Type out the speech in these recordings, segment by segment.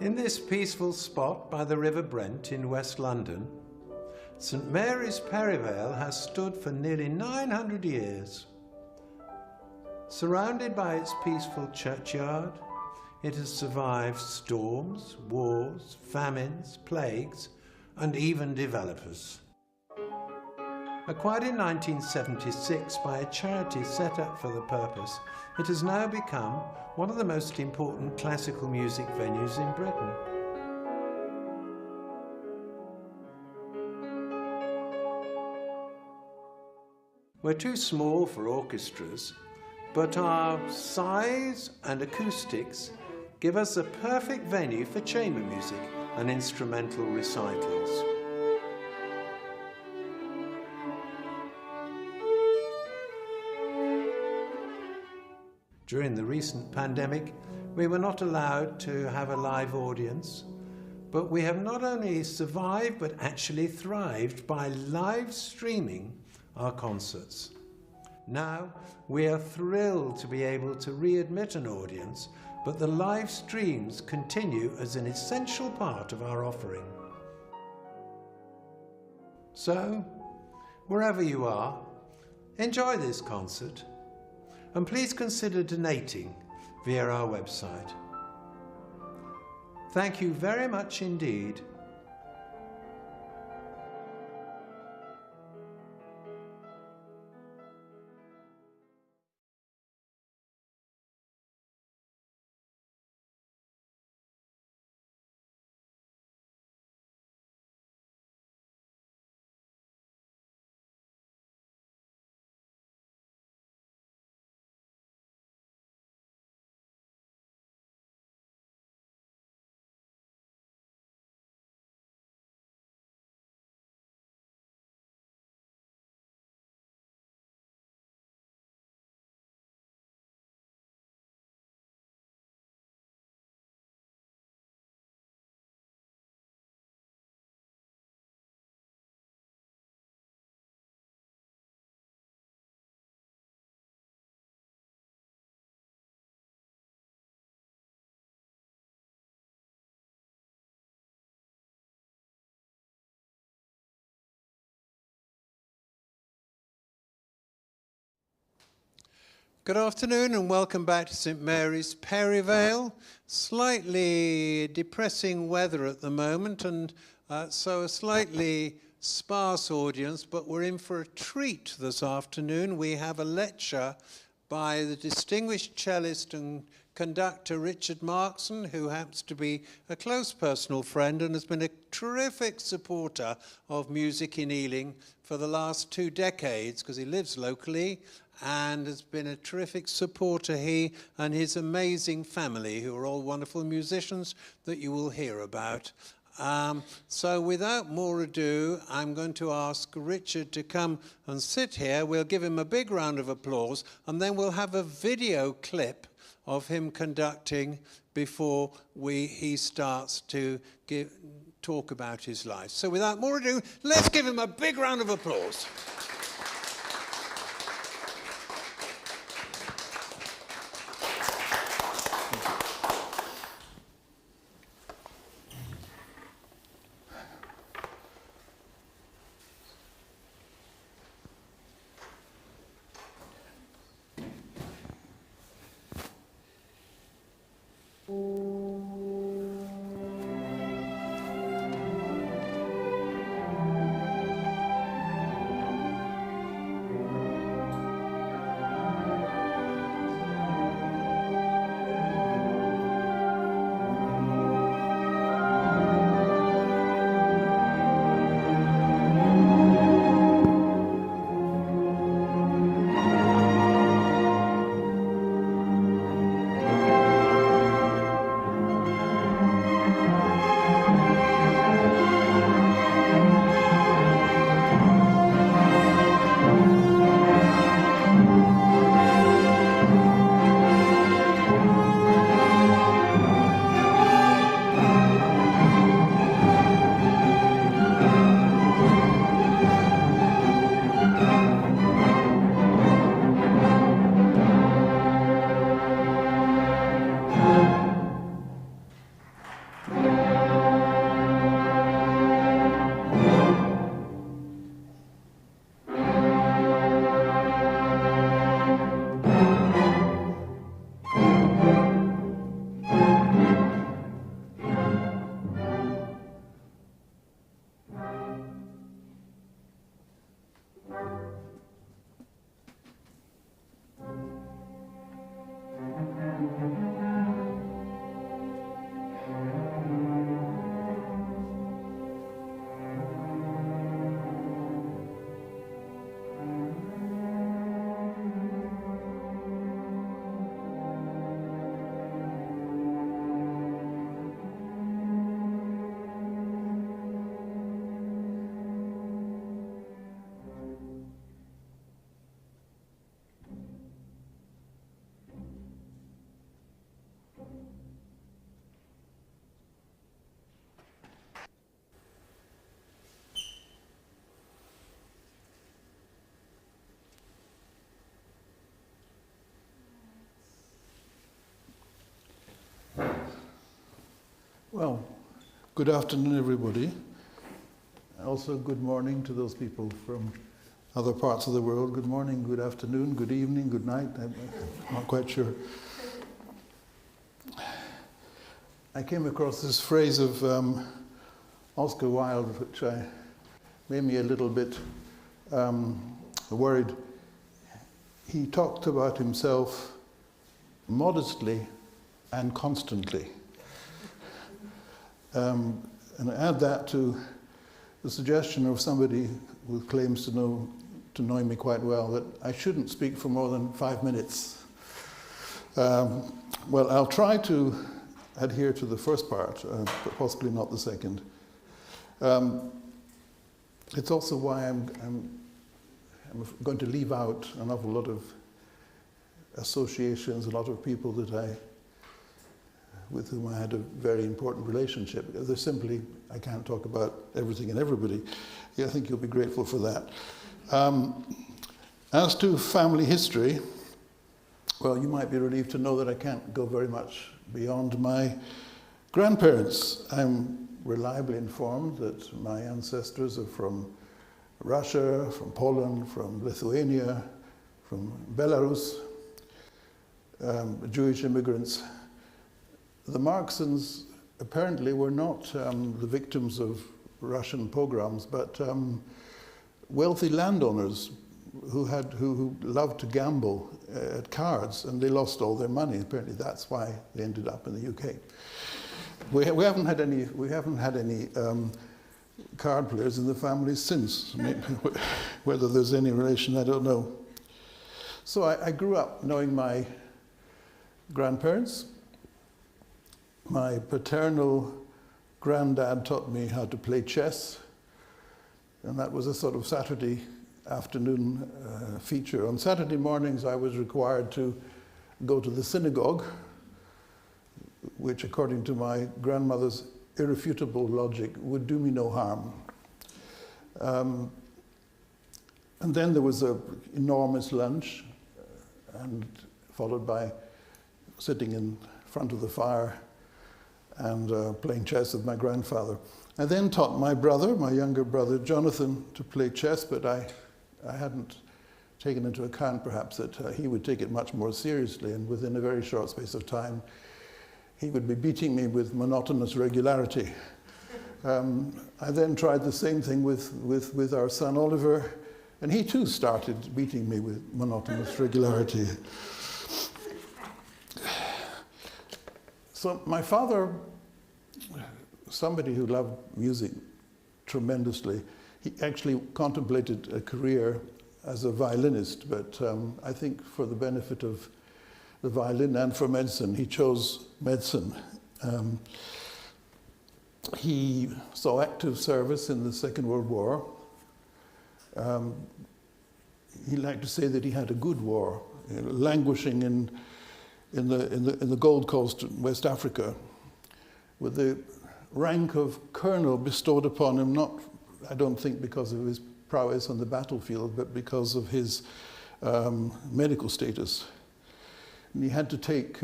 In this peaceful spot by the River Brent in West London, St Mary's Perivale has stood for nearly 900 years. Surrounded by its peaceful churchyard, it has survived storms, wars, famines, plagues, and even developers. Acquired in 1976 by a charity set up for the purpose, it has now become one of the most important classical music venues in Britain. We're too small for orchestras, but our size and acoustics give us a perfect venue for chamber music and instrumental recitals. During the recent pandemic, we were not allowed to have a live audience, but we have not only survived but actually thrived by live streaming our concerts. Now, we are thrilled to be able to readmit an audience, but the live streams continue as an essential part of our offering. So, wherever you are, enjoy this concert. And please consider donating via our website. Thank you very much indeed. Good afternoon and welcome back to St Mary's Perivale. Slightly depressing weather at the moment, and so a slightly sparse audience, but we're in for a treat this afternoon. We have a lecture by the distinguished cellist and conductor Richard Markson, who happens to be a close personal friend and has been a terrific supporter of music in Ealing for the last 2 decades, because he lives locally and has been a terrific supporter, he and his amazing family, who are all wonderful musicians that you will hear about. So without more ado, I'm going to ask Richard to come and sit here. We'll give him a big round of applause, and then we'll have a video clip of him conducting before he starts to talk about his life. So without more ado, let's give him a big round of applause. Well, good afternoon, everybody. Also, good morning to those people from other parts of the world. Good morning, good afternoon, good evening, good night. I'm not quite sure. I came across this phrase of Oscar Wilde, which made me a little bit worried. He talked about himself modestly and constantly. And I add that to the suggestion of somebody who claims to know me quite well, that I shouldn't speak for more than 5 minutes. Well, I'll try to adhere to the first part, but possibly not the second. It's also why I'm going to leave out an awful lot of associations, a lot of people with whom I had a very important relationship. There's simply, I can't talk about everything and everybody. Yeah, I think you'll be grateful for that. As to family history, well, you might be relieved to know that I can't go very much beyond my grandparents. I'm reliably informed that my ancestors are from Russia, from Poland, from Lithuania, from Belarus, Jewish immigrants. The Marksons apparently were not the victims of Russian pogroms, but wealthy landowners, who loved to gamble at cards, and they lost all their money. Apparently, that's why they ended up in the UK. We haven't had any card players in the family since. Whether there's any relation, I don't know. So I grew up knowing my grandparents. My paternal granddad taught me how to play chess, and that was a sort of Saturday afternoon feature. On Saturday mornings, I was required to go to the synagogue, which, according to my grandmother's irrefutable logic, would do me no harm. And then there was an enormous lunch, and followed by sitting in front of the fire and playing chess with my grandfather. I then taught my brother, my younger brother, Jonathan, to play chess, but I hadn't taken into account perhaps that he would take it much more seriously, and within a very short space of time, he would be beating me with monotonous regularity. I then tried the same thing with our son Oliver, and he too started beating me with monotonous regularity. So my father, somebody who loved music tremendously, he actually contemplated a career as a violinist, but I think for the benefit of the violin and for medicine, he chose medicine. He saw active service in the Second World War. He liked to say that he had a good war, languishing in the Gold Coast, West Africa, with the rank of colonel bestowed upon him, not, I don't think, because of his prowess on the battlefield, but because of his medical status. And he had to take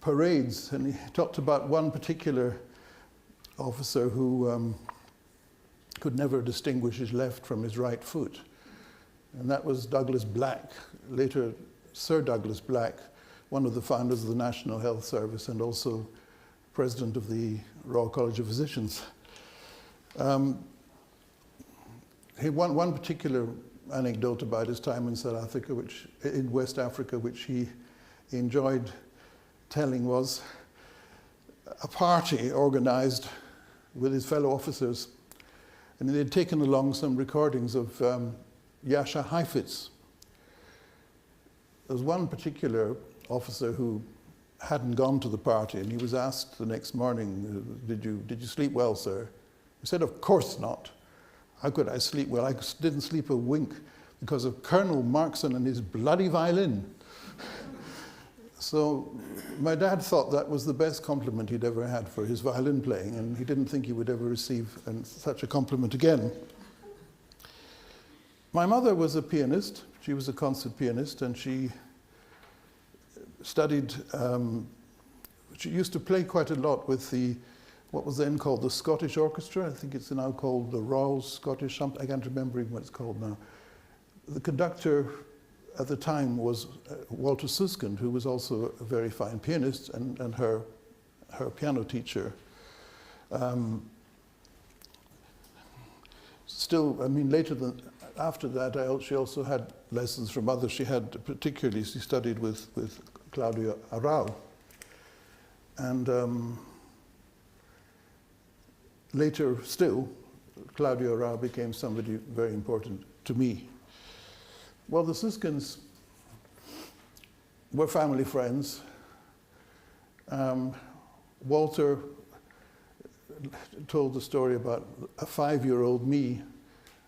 parades, and he talked about one particular officer who could never distinguish his left from his right foot. And that was Douglas Black, later Sir Douglas Black, one of the founders of the National Health Service and also president of the Royal College of Physicians. One particular anecdote about his time in South Africa, in West Africa, which he enjoyed telling, was a party organized with his fellow officers, and they'd taken along some recordings of Jascha Heifetz. There was one particular officer who hadn't gone to the party, and he was asked the next morning, did you sleep well, sir? He said, of course not. How could I sleep well? I didn't sleep a wink because of Colonel Markson and his bloody violin. So my dad thought that was the best compliment he'd ever had for his violin playing, and he didn't think he would ever receive such a compliment again. My mother was a pianist. She was a concert pianist, and she studied, she used to play quite a lot with what was then called the Scottish Orchestra. I think it's now called the Royal Scottish something. I can't remember even what it's called now. The conductor at the time was Walter Susskind, who was also a very fine pianist, and her piano teacher. Still, I mean, after that, she also had lessons from others. She studied with Claudio Arrau. And later still, Claudio Arrau became somebody very important to me. Well, the Suskins were family friends. Walter told the story about a 5-year-old me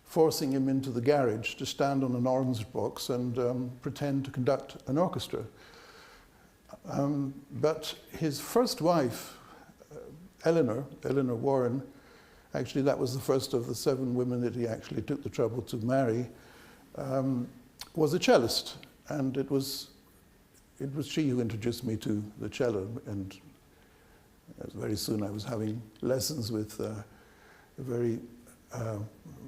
forcing him into the garage to stand on an orange box and pretend to conduct an orchestra. But his first wife, Eleanor Warren, actually that was the first of the 7 women that he actually took the trouble to marry, was a cellist, and it was she who introduced me to the cello, and very soon I was having lessons with a very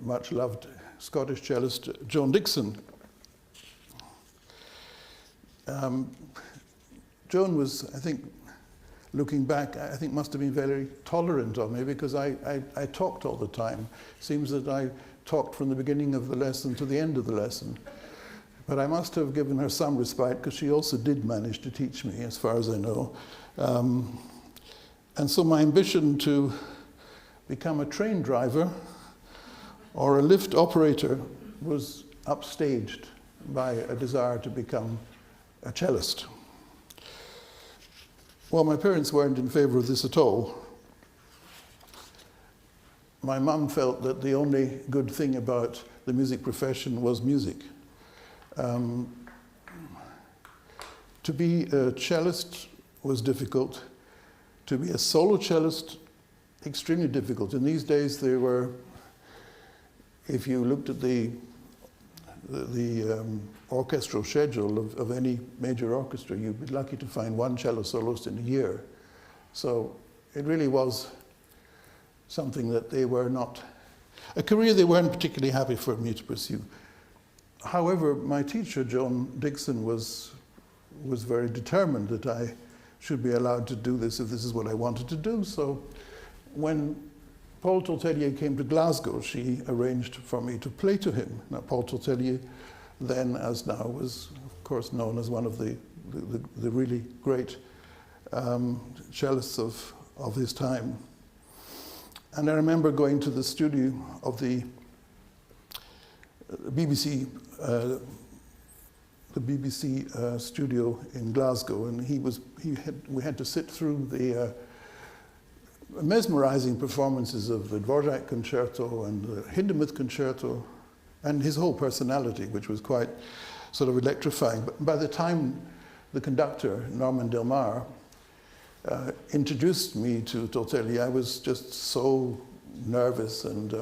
much loved Scottish cellist, Joan Dixon. Joan was, I think, looking back, I think must have been very tolerant of me, because I talked all the time. Seems that I talked from the beginning of the lesson to the end of the lesson. But I must have given her some respite, because she also did manage to teach me, as far as I know. And so my ambition to become a train driver or a lift operator was upstaged by a desire to become a cellist. Well, my parents weren't in favor of this at all. My mum felt that the only good thing about the music profession was music. To be a cellist was difficult. To be a solo cellist, extremely difficult. In these days, there were, if you looked at the orchestral schedule of any major orchestra, you'd be lucky to find one cello soloist in a year. So it really was something that they were not, a career they weren't particularly happy for me to pursue. However, my teacher, Joan Dixon, was very determined that I should be allowed to do this if this is what I wanted to do. So when Paul Tortelier came to Glasgow, she arranged for me to play to him. Now, Paul Tortelier, then as now, was of course known as one of the really great cellists of his time. And I remember going to the studio of the BBC studio in Glasgow, and we had to sit through the mesmerizing performances of the Dvorak concerto and the Hindemith concerto, and his whole personality, which was quite sort of electrifying. But by the time the conductor, Norman Delmar, introduced me to Tortelier, I was just so nervous, and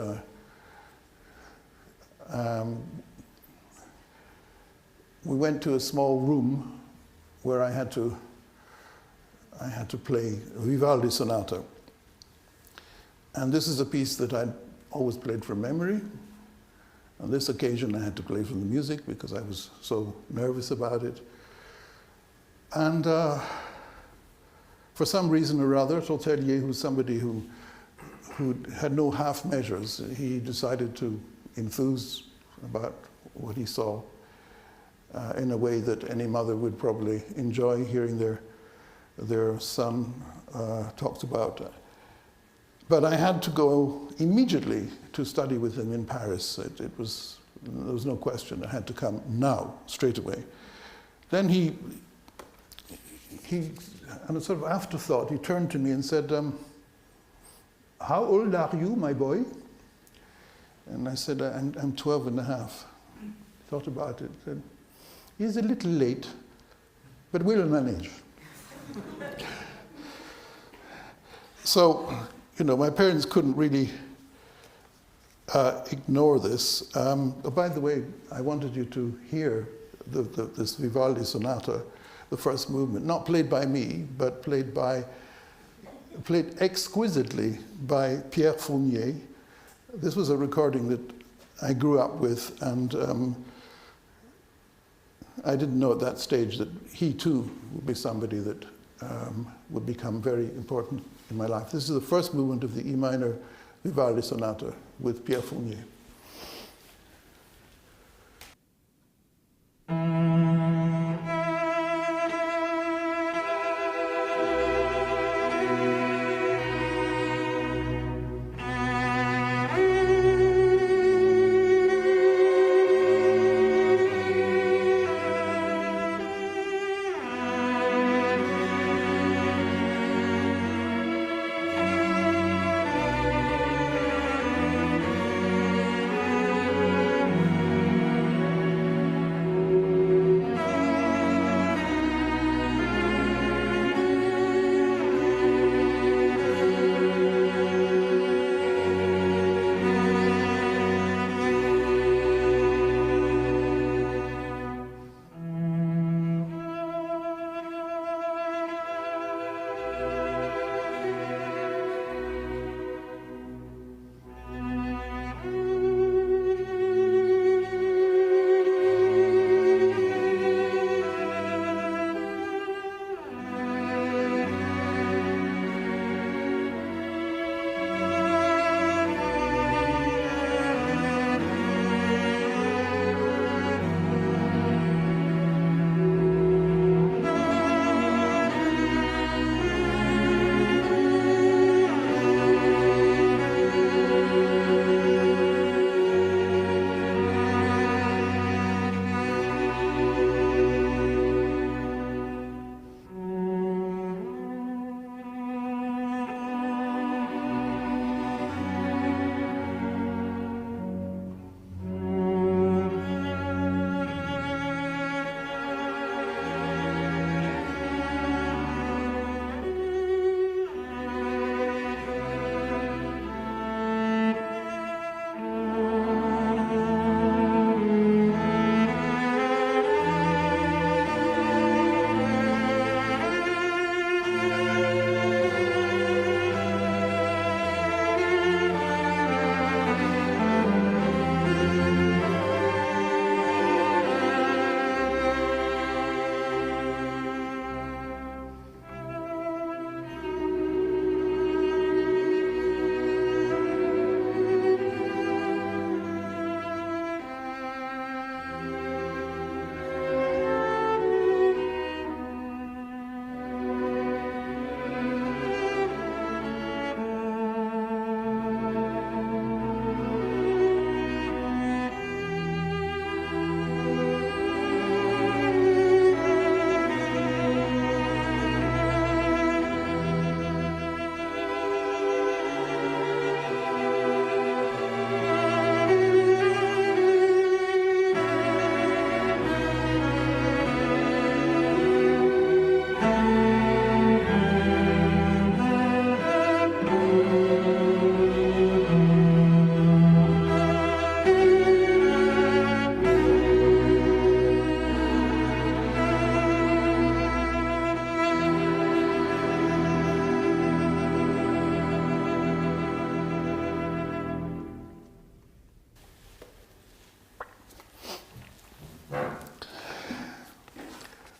we went to a small room where I had to play Vivaldi Sonata. And this is a piece that I'd always played from memory. On this occasion, I had to play from the music because I was so nervous about it. And for some reason or other, Tortelier, who's somebody who had no half measures, he decided to enthuse about what he saw in a way that any mother would probably enjoy hearing their son talked about. But I had to go immediately to study with him in Paris. There was no question. I had to come now, straight away. Then he, on a sort of afterthought, he turned to me and said, "How old are you, my boy?" And I said, I'm 12 and a half. Thought about it. Said, "He's a little late, but we'll manage." So, you know, my parents couldn't really ignore this. By the way, I wanted you to hear this Vivaldi Sonata, the first movement, not played by me, but played exquisitely by Pierre Fournier. This was a recording that I grew up with, and I didn't know at that stage that he too would be somebody that would become very important in my life. This is the first movement of the E minor Vivaldi Sonata with Pierre Fournier.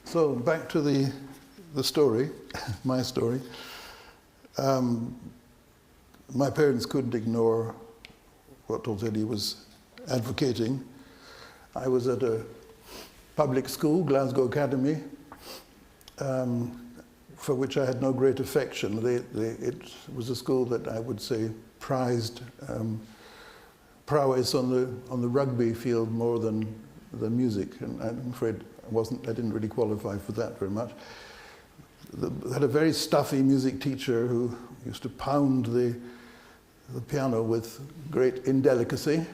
So back to the story, my story. My parents couldn't ignore what Tortelli was advocating. I was at a public school, Glasgow Academy, for which I had no great affection. It was a school that I would say prized prowess on the rugby field more than music, and I'm afraid I didn't really qualify for that very much. I had a very stuffy music teacher who used to pound the piano with great indelicacy.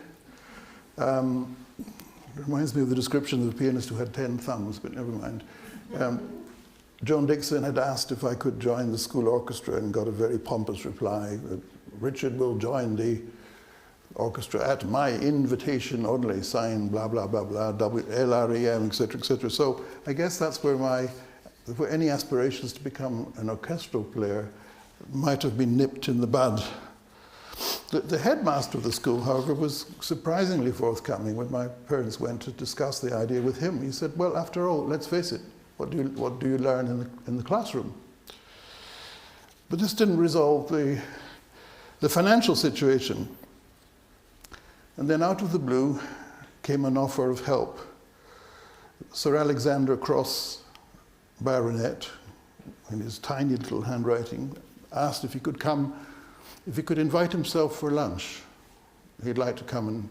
Reminds me of the description of a pianist who had 10 thumbs, but never mind. Joan Dixon had asked if I could join the school orchestra and got a very pompous reply. Richard will join the orchestra at my invitation only, signed blah, blah, blah, blah, LREM, etc., etc. So I guess that's where any aspirations to become an orchestral player might have been nipped in the bud. The headmaster of the school, however, was surprisingly forthcoming when my parents went to discuss the idea with him. He said, well, after all, let's face it, what do you learn in the classroom? But this didn't resolve the financial situation. And then out of the blue came an offer of help. Sir Alexander Cross, Baronet, in his tiny little handwriting, asked if he could invite himself for lunch. He'd like to come and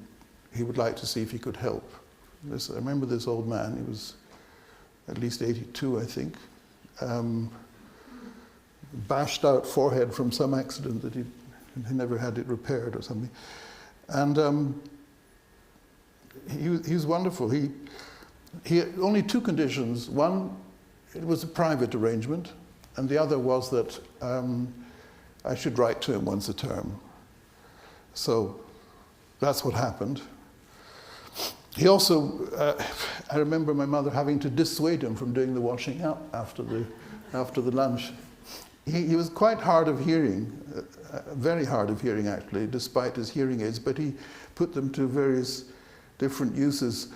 he would like to see if he could help. I remember this old man, he was at least 82, I think. Bashed out forehead from some accident that he never had it repaired or something. And he was wonderful. He had only two conditions. One, it was a private arrangement, and the other was that I should write to him once a term. So that's what happened. He also, I remember my mother having to dissuade him from doing the washing up after the lunch. He was quite hard of hearing, very hard of hearing actually, despite his hearing aids, but he put them to various different uses.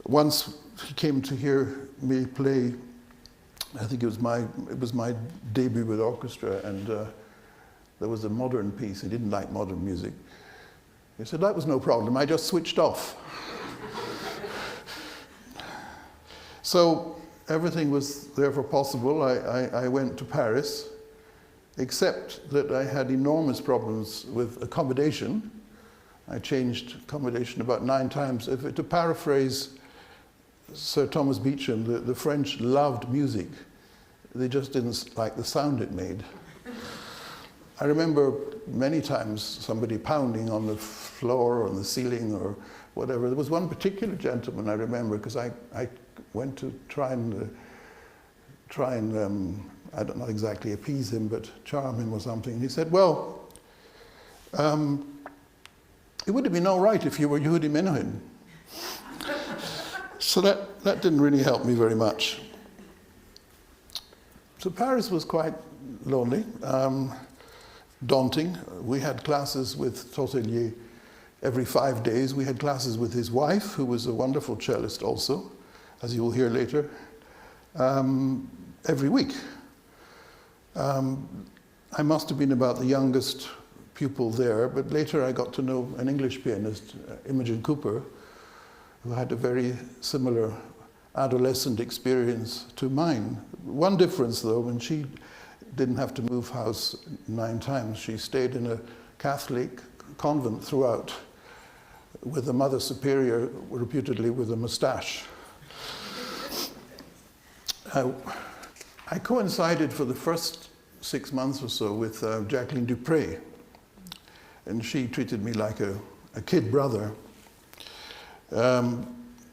Once he came to hear me play, I think it was my debut with orchestra, and there was a modern piece. He didn't like modern music. He said, that was no problem, I just switched off. So everything was therefore possible. I went to Paris, except that I had enormous problems with accommodation. I changed accommodation about 9 times. To paraphrase Sir Thomas Beecham, the French loved music. They just didn't like the sound it made. I remember many times somebody pounding on the floor or on the ceiling or whatever. There was one particular gentleman I remember, because I went to try and I don't know exactly appease him, but charm him or something. And he said, well, it would have been all right if you were Yehudi Menuhin. So that didn't really help me very much. So Paris was quite lonely, daunting. We had classes with Tortelli every 5 days. We had classes with his wife, who was a wonderful cellist also, as you will hear later, every week. I must have been about the youngest pupil there, but later I got to know an English pianist, Imogen Cooper, who had a very similar adolescent experience to mine. One difference though, when she didn't have to move house 9 times, she stayed in a Catholic convent throughout with a Mother Superior, reputedly with a moustache. I coincided for the first 6 months or so with Jacqueline Dupre, and she treated me like a kid brother.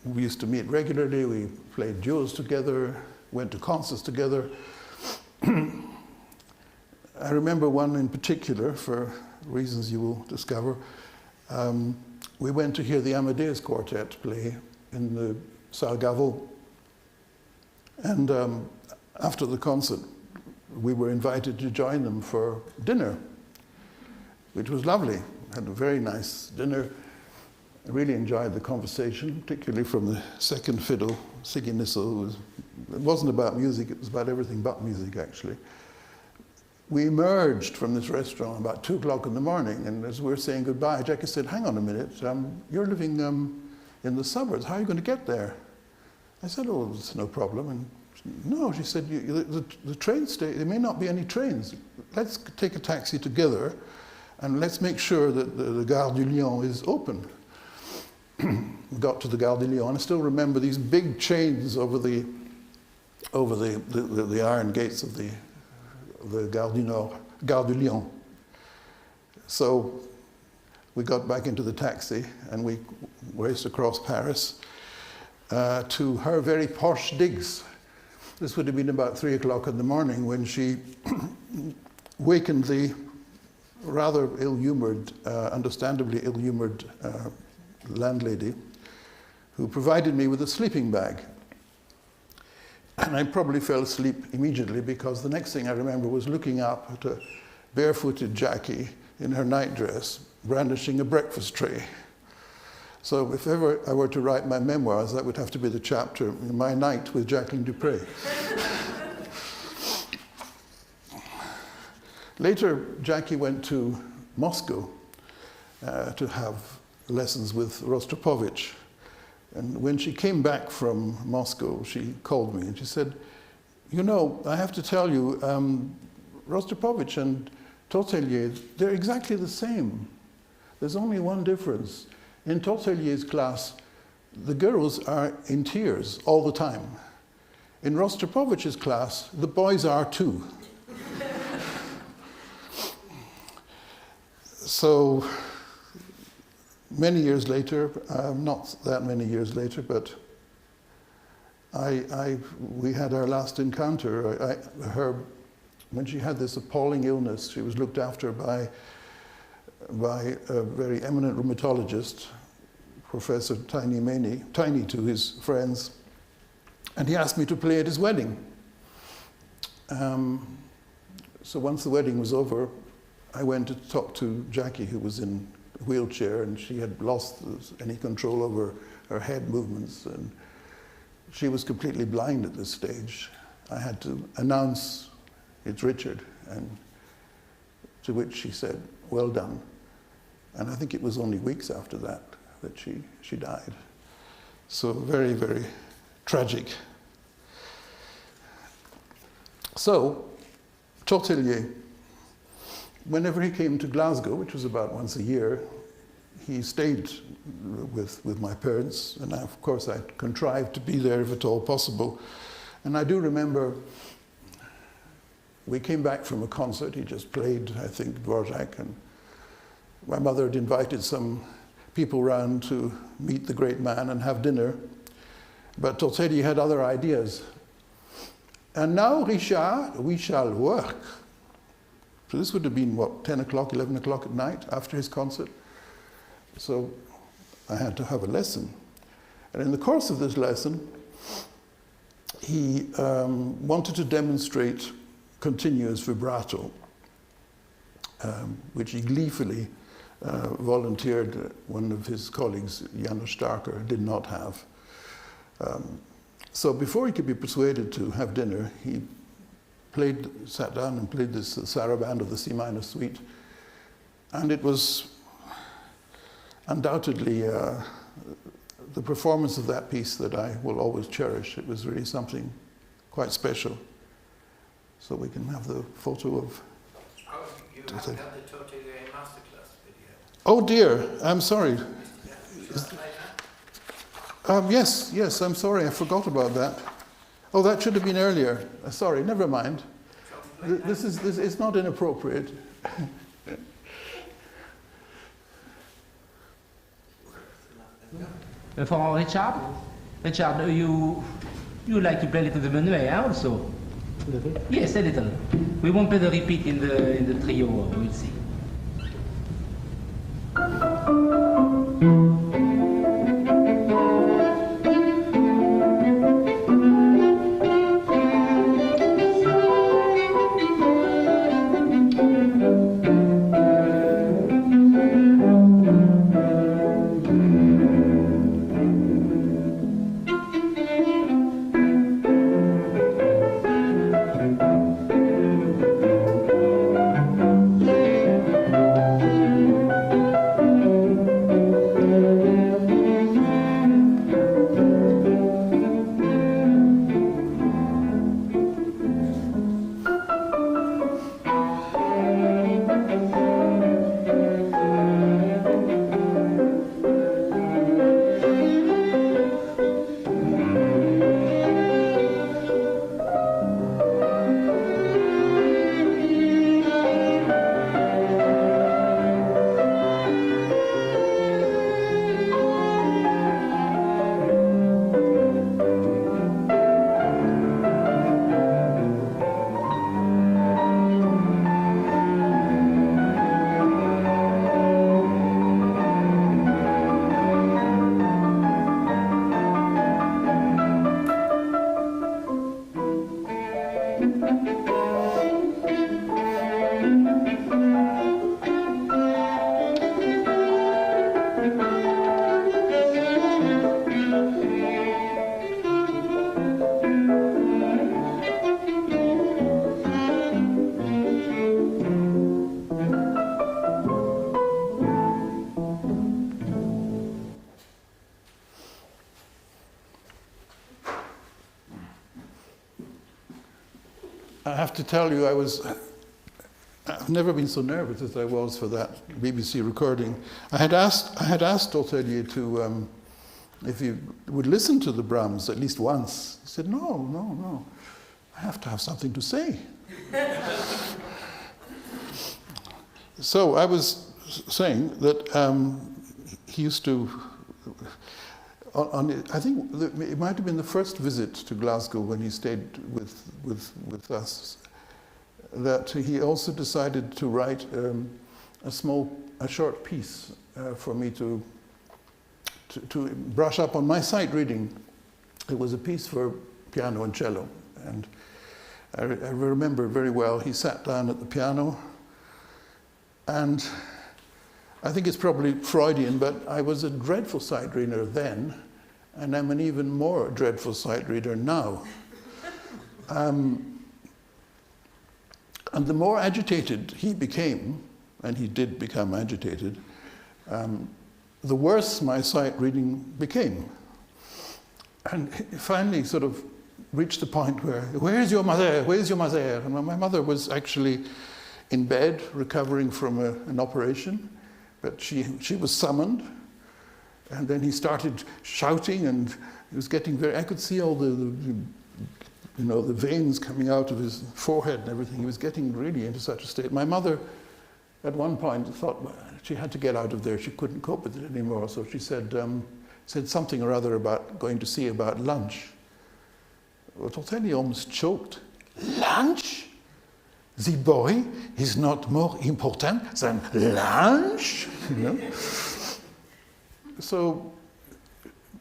We used to meet regularly, we played duos together, went to concerts together. I remember one in particular, for reasons you will discover. We went to hear the Amadeus Quartet play in the Salle Gaveau. And after the concert, we were invited to join them for dinner, which was lovely. Had a very nice dinner. I really enjoyed the conversation, particularly from the second fiddle, Siggy Nissel, who was it wasn't about music, it was about everything but music, actually. We emerged from this restaurant about 2 o'clock in the morning, and as we were saying goodbye, Jackie said, hang on a minute, you're living in the suburbs, how are you going to get there? I said, oh, it's no problem. And no, she said, the train station, there may not be any trains. Let's take a taxi together, and let's make sure that the Gare du Lion is open. We got to the Gare du Lion, and I still remember these big chains over the iron gates of the Gare du Nord, Gare du Lion. So we got back into the taxi and we raced across Paris to her very posh digs. This would have been about 3 o'clock in the morning when she wakened the rather ill-humoured, understandably ill-humoured landlady, who provided me with a sleeping bag. And I probably fell asleep immediately, because the next thing I remember was looking up at a barefooted Jackie in her nightdress, brandishing a breakfast tray. So if ever I were to write my memoirs, that would have to be the chapter, My Night with Jacqueline Dupre. Later, Jackie went to Moscow to have lessons with Rostropovich. And when she came back from Moscow, she called me and she said, you know, I have to tell you, Rostropovich and Tortelier, they're exactly the same. There's only one difference. In Tortelier's class, the girls are in tears all the time. In Rostropovich's class, the boys are too. So many years later, not that many years later, but we had our last encounter. When she had this appalling illness, she was looked after by a very eminent rheumatologist, Professor Tiny to his friends, and he asked me to play at his wedding. So once the wedding was over, I went to talk to Jackie, who was in a wheelchair, and she had lost any control over her head movements, and she was completely blind at this stage. I had to announce, it's Richard, and to which she said, well done. And I think it was only weeks after that that she died. So very, very tragic. So, Tortelier, whenever he came to Glasgow, which was about once a year, he stayed with my parents, and of course I contrived to be there if at all possible. And I do remember we came back from a concert. He just played, I think, Dvorak, and my mother had invited some people round to meet the great man and have dinner. But Tortelier had other ideas. And now, Richard, we shall work. So this would have been, what, 10 o'clock, 11 o'clock at night after his concert. So I had to have a lesson. And in the course of this lesson, he wanted to demonstrate continuous vibrato, which he gleefully volunteered. One of his colleagues, Janusz Starker, did not have. So before he could be persuaded to have dinner, he sat down and played this saraband of the C minor suite. And it was undoubtedly the performance of that piece that I will always cherish. It was really something quite special. So we can have the photo of... Oh, you haven't had the Tortelier masterclass video. Oh dear, I'm sorry. Yes, I'm sorry, I forgot about that. Oh, that should have been earlier. Sorry, never mind. This is it's not inappropriate. For Richard, you like to play a little the menuet also? Yes, a little. We won't play the repeat in the trio. We'll see. have to tell you, I've never been so nervous as I was for that BBC recording. I had asked Tortelier to, if he would listen to the Brahms at least once. He said, no, I have to have something to say. So I was saying that he used to, I think it might have been the first visit to Glasgow when he stayed with us, that he also decided to write a short piece for me to brush up on my sight reading. It was a piece for piano and cello, and I remember very well. He sat down at the piano, and I think it's probably Freudian, but I was a dreadful sight reader then, and I'm an even more dreadful sight reader now. And the more agitated he became, and he did become agitated, the worse my sight reading became. And it finally sort of reached the point where's your mother? Where's your mother? And my mother was actually in bed, recovering from an operation, but she was summoned. And then he started shouting, and he was getting I could see all the veins coming out of his forehead and everything. He was getting really into such a state. My mother, at one point, thought she had to get out of there. She couldn't cope with it anymore. So she said something or other about going to see about lunch. Well, Tortelier almost choked. Lunch? The boy is not more important than lunch? So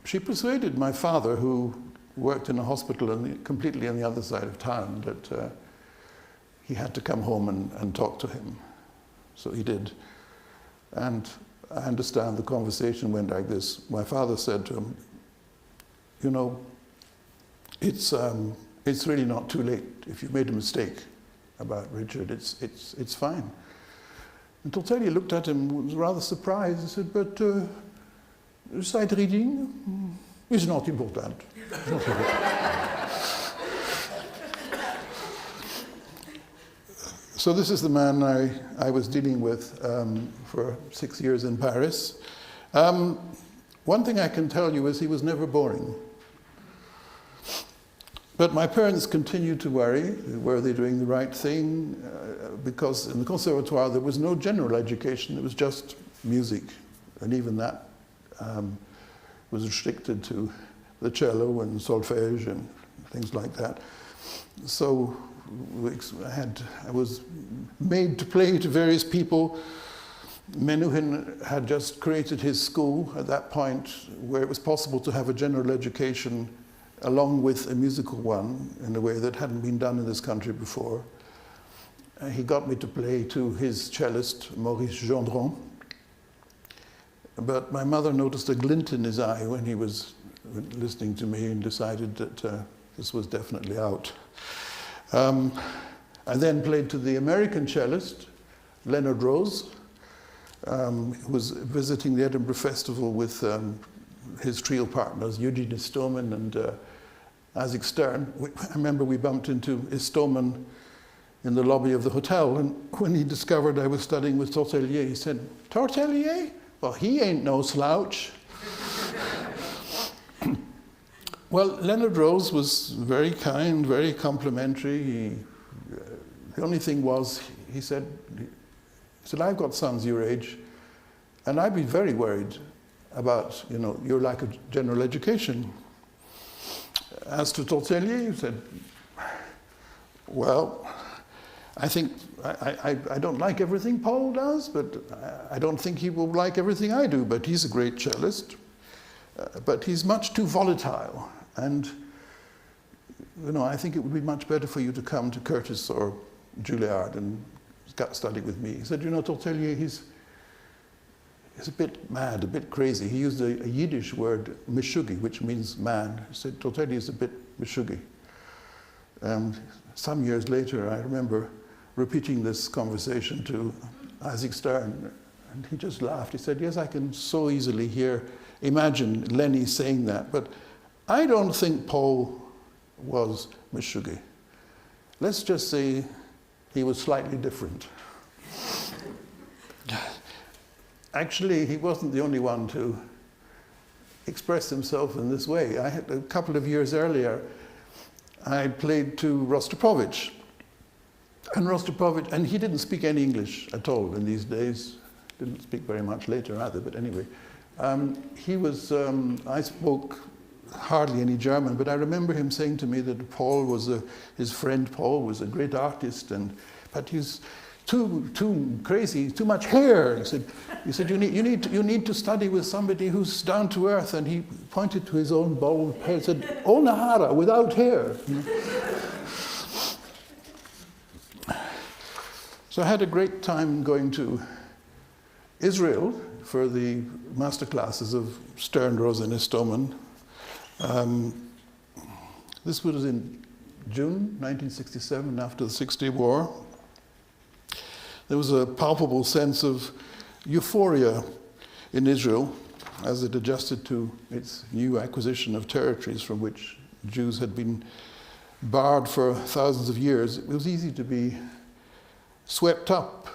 she persuaded my father, who worked in a hospital completely on the other side of town, that he had to come home and talk to him. So he did. And I understand the conversation went like this. My father said to him, it's really not too late. If you made a mistake about Richard, it's fine. And Tortelier looked at him, was rather surprised. He said, but sight reading is not important. So this is the man I was dealing with for 6 years in Paris. One thing I can tell you is he was never boring. But my parents continued to worry, were they doing the right thing? Because in the conservatoire there was no general education, it was just music. And even that was restricted to the cello and solfège and things like that. So I was made to play to various people. Menuhin had just created his school at that point where it was possible to have a general education along with a musical one in a way that hadn't been done in this country before. He got me to play to his cellist, Maurice Gendron. But my mother noticed a glint in his eye when he was listening to me and decided that this was definitely out. I then played to the American cellist, Leonard Rose, who was visiting the Edinburgh Festival with his trio partners, Eugene Istomin and Isaac Stern. I remember we bumped into Istomin in the lobby of the hotel, and when he discovered I was studying with Tortelier, he said, "Tortelier? Well, he ain't no slouch." Well, Leonard Rose was very kind, very complimentary. The only thing was, he said, I've got sons your age, and I'd be very worried about, your lack of general education. As to Tortelier, he said, well, I think, I don't like everything Paul does, but I don't think he will like everything I do, but he's a great cellist. But he's much too volatile, and I think it would be much better for you to come to Curtis or Juilliard and study with me. He said, Tortelier, he's a bit mad, a bit crazy. He used a Yiddish word, meshugi, which means man. He said, Tortelier is a bit meshugi. Some years later, I remember repeating this conversation to Isaac Stern, and he just laughed. He said, yes, I can so easily imagine Lenny saying that, but I don't think Paul was meshugi. let's just say he was slightly different. Actually, he wasn't the only one to express himself in this way. A couple of years earlier, I played to Rostropovich. And he didn't speak any English at all in these days. Didn't speak very much later either, but anyway. I spoke hardly any German, but I remember him saying to me that his friend Paul was a great artist, but he's too crazy, too much hair. He said you need to study with somebody who's down to earth, and he pointed to his own bald head, said, Onahara, without hair. So I had a great time going to Israel for the master classes of Stern, Rosa, and Istomin. This was in June 1967, after the Six-Day War. There was a palpable sense of euphoria in Israel as it adjusted to its new acquisition of territories from which Jews had been barred for thousands of years. It was easy to be swept up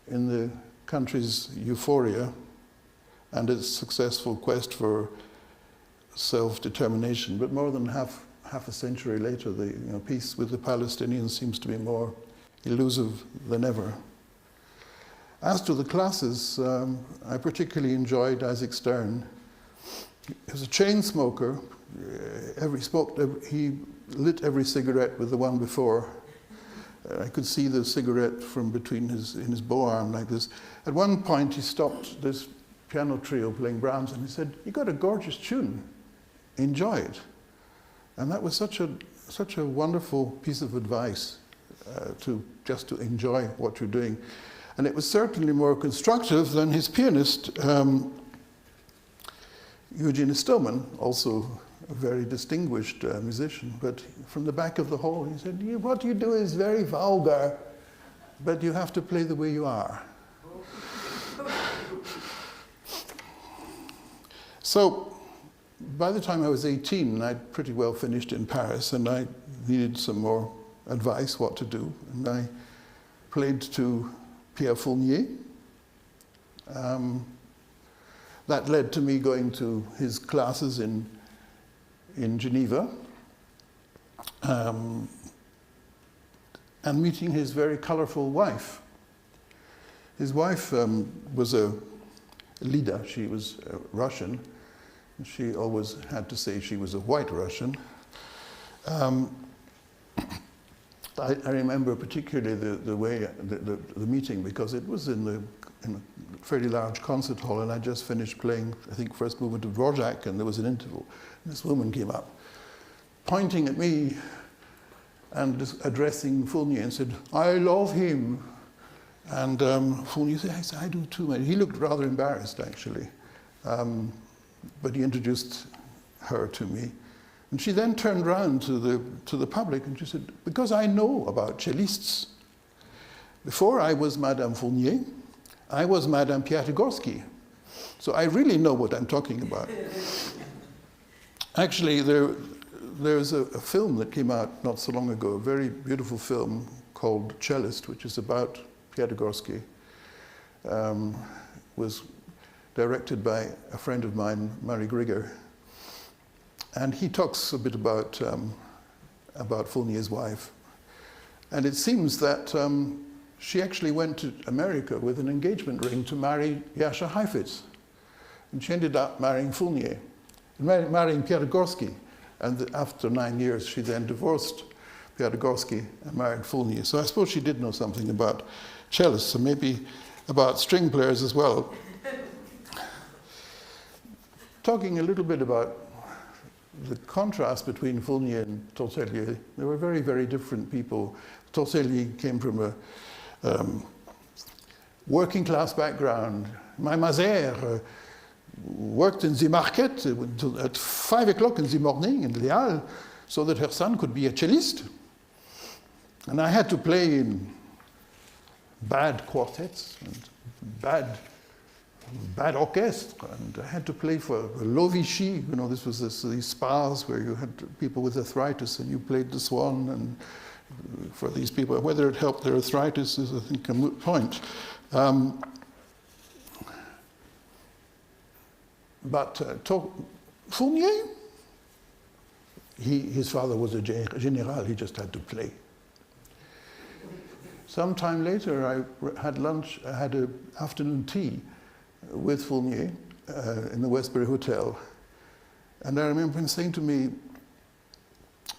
in the country's euphoria and its successful quest for self-determination. But more than half a century later, the peace with the Palestinians seems to be more elusive than ever. As to the classes, I particularly enjoyed Isaac Stern. He was a chain smoker. He lit every cigarette with the one before. I could see the cigarette from between in his bow arm like this. At one point, he stopped this piano trio playing Brahms, and he said, "You got a gorgeous tune. Enjoy it." And that was such a wonderful piece of advice to enjoy what you're doing. And it was certainly more constructive than his pianist, Eugene Istomin, also a very distinguished musician. But from the back of the hall, he said, "What you do is very vulgar, but you have to play the way you are." So by the time I was 18, I'd pretty well finished in Paris, and I needed some more advice what to do. And I played to Pierre Fournier. That led to me going to his classes in Geneva and meeting his very colorful wife. His wife was a Lida. She was Russian. She always had to say she was a white Russian. I remember particularly the way the meeting, because it was in a fairly large concert hall, and I just finished playing, I think, first movement of Dvorak, and there was an interval. And this woman came up, pointing at me and addressing Fournier, and said, "I love him." And Fournier said, "I do too." He looked rather embarrassed, actually, but he introduced her to me. And she then turned round to the public and she said, "Because I know about cellists. Before I was Madame Fournier, I was Madame Piatigorsky. So I really know what I'm talking about." Actually, there's a film that came out not so long ago, a very beautiful film called Cellist, which is about Piatigorsky. Was directed by a friend of mine, Murray Grigger. And he talks a bit about Fournier's wife. And it seems that she actually went to America with an engagement ring to marry Jascha Heifetz. And she ended up marrying Fournier, marrying Piatigorsky. And after 9 years, she then divorced Piatigorsky and married Fournier. So I suppose she did know something about cellists, and maybe about string players as well. Talking a little bit about the contrast between Fournier and Tortelier, they were very, very different people. Tortelier came from a working class background. My mother worked in the market at 5 o'clock in the morning in Les Halles so that her son could be a cellist. And I had to play in bad quartets and bad orchestra, and I had to play for Low Vichy. This was these spas where you had people with arthritis, and you played the Swan, and for these people. Whether it helped their arthritis is, I think, a moot point. Fournier, his father was a general, he just had to play. Sometime later, I had lunch, I had an afternoon tea with Fournier in the Westbury Hotel. And I remember him saying to me,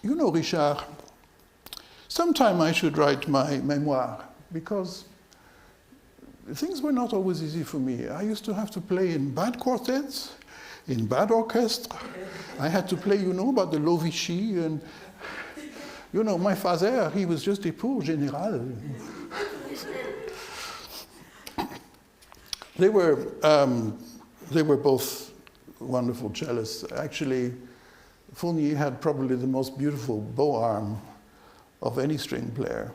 you know, Richard, sometime I should write my memoir, because things were not always easy for me. I used to have to play in bad quartets, in bad orchestra. I had to play, you know, about the Lovici, and, you know, my father, he was just a poor general. They were both wonderful cellists. Actually, Fournier had probably the most beautiful bow arm of any string player.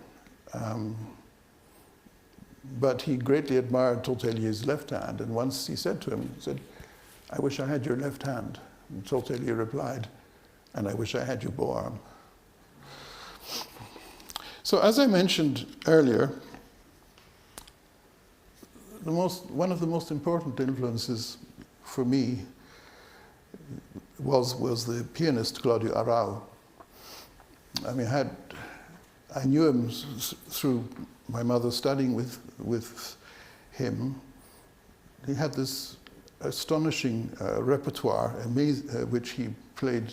But he greatly admired Tortellier's left hand, and once he said to him, he said, I wish I had your left hand. And Tortellier replied, and I wish I had your bow arm. So as I mentioned earlier, one of the most important influences for me was the pianist Claudio Arrau. I mean, I knew him through my mother studying with him. He had this astonishing repertoire, which he played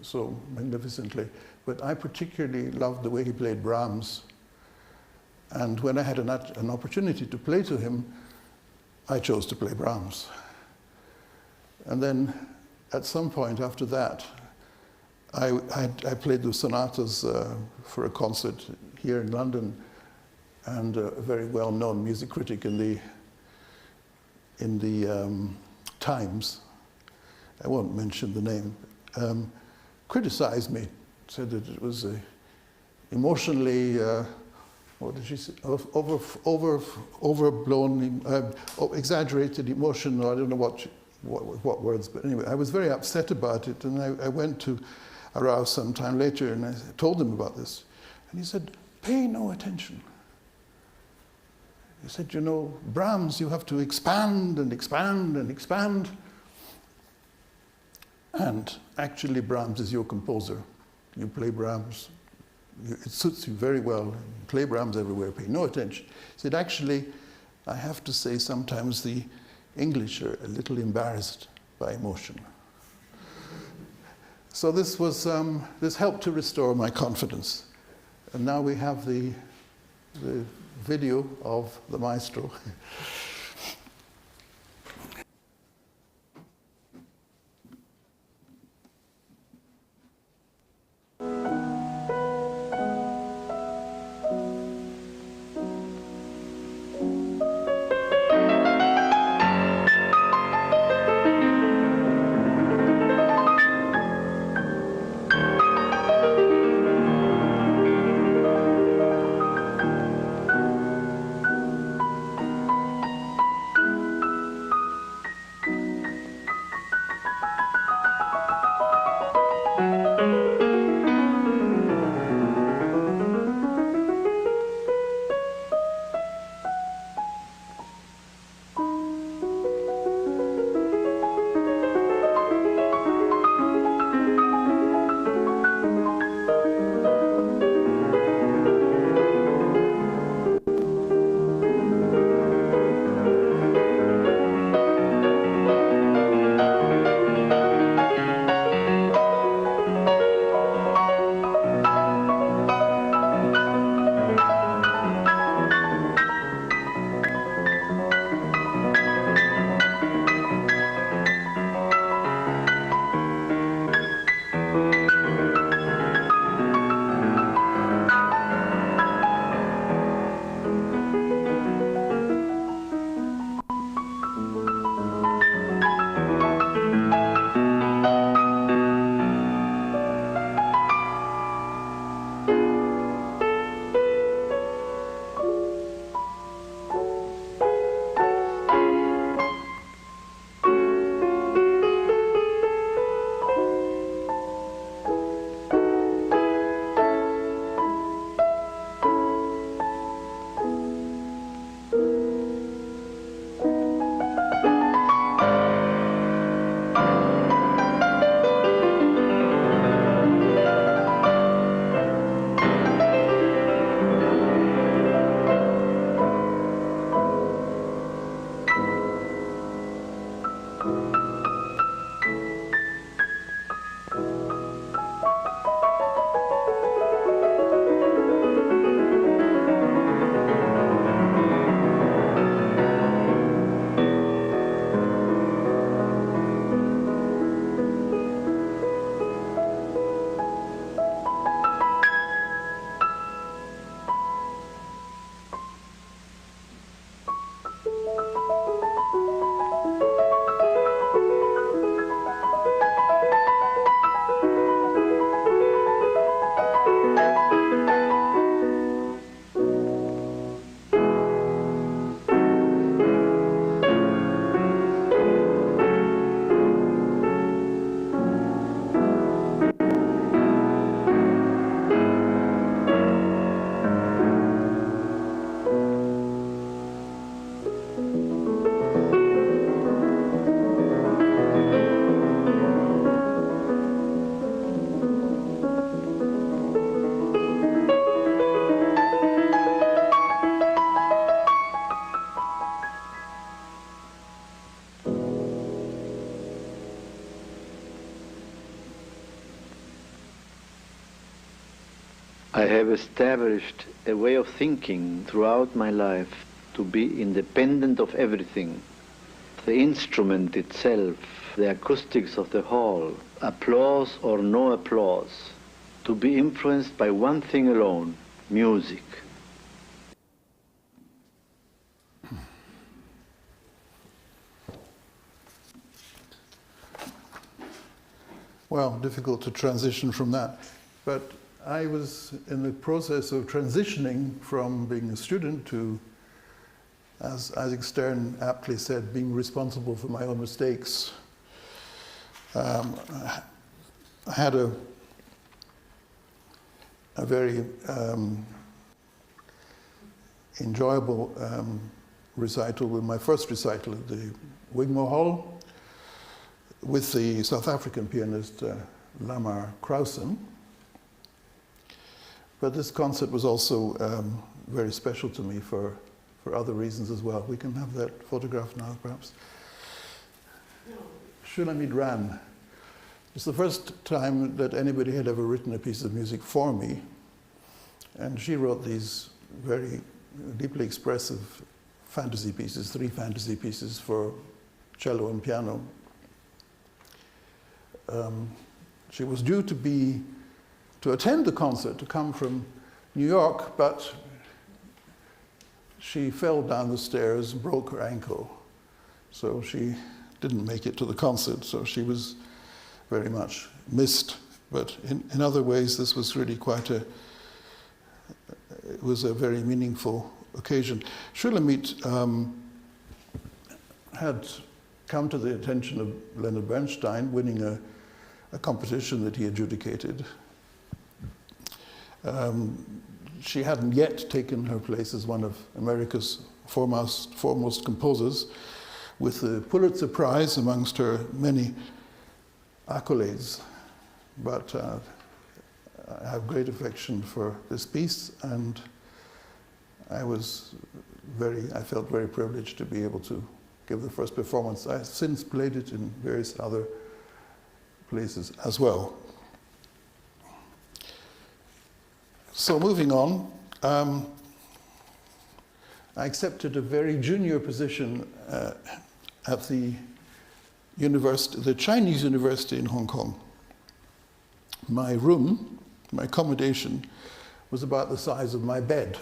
so magnificently. But I particularly loved the way he played Brahms. And when I had an opportunity to play to him, I chose to play Brahms. And then at some point after that, I played the sonatas for a concert here in London, and a very well-known music critic in the Times, I won't mention the name, criticized me, said that it was emotionally, what did she say, overblown, exaggerated emotion, or I don't know what words, but anyway, I was very upset about it, and I went to Arrau some time later, and I told him about this, and he said, pay no attention. He said, you know, Brahms, you have to expand and expand and expand. And actually, Brahms is your composer. You play Brahms, it suits you very well. Play Brahms everywhere, pay no attention. He said, actually, I have to say sometimes the English are a little embarrassed by emotion. So this helped to restore my confidence. And now we have the video of the maestro. I have established a way of thinking throughout my life to be independent of everything. The instrument itself, the acoustics of the hall, applause or no applause, to be influenced by one thing alone, music. Well, difficult to transition from that, but I was in the process of transitioning from being a student to, as Isaac Stern aptly said, being responsible for my own mistakes. I had a very enjoyable recital, with my first recital at the Wigmore Hall with the South African pianist Lamar Krausen. But this concert was also very special to me for other reasons as well. We can have that photograph now, perhaps. Shulamit Ran. It's the first time that anybody had ever written a piece of music for me. And she wrote these very deeply expressive fantasy pieces, 3 fantasy pieces for cello and piano. She was due to attend the concert, to come from New York, but she fell down the stairs and broke her ankle. So she didn't make it to the concert, so she was very much missed. But in other ways, this was really it was a very meaningful occasion. Shulamit had come to the attention of Leonard Bernstein, winning a competition that he adjudicated. She hadn't yet taken her place as one of America's foremost composers, with the Pulitzer Prize amongst her many accolades. But I have great affection for this piece, and I felt very privileged to be able to give the first performance. I've since played it in various other places as well. So moving on, I accepted a very junior position at the Chinese university in Hong Kong. My room, my accommodation, was about the size of my bed,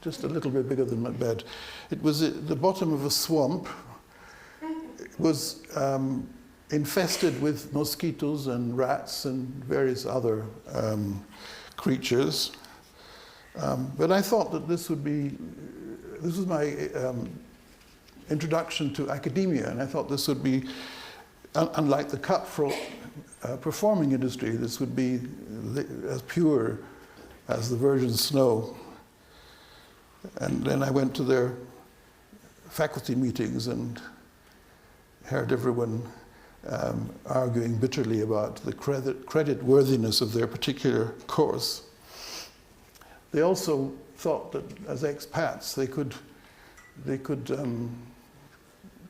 just a little bit bigger than my bed. It was at the bottom of a swamp. It was infested with mosquitoes and rats and various other creatures. But I thought that this was my introduction to academia, and I thought this would be, unlike the cutthroat performing industry, this would be as pure as the virgin snow. And then I went to their faculty meetings and heard everyone arguing bitterly about the credit worthiness of their particular course. They also thought that as expats they could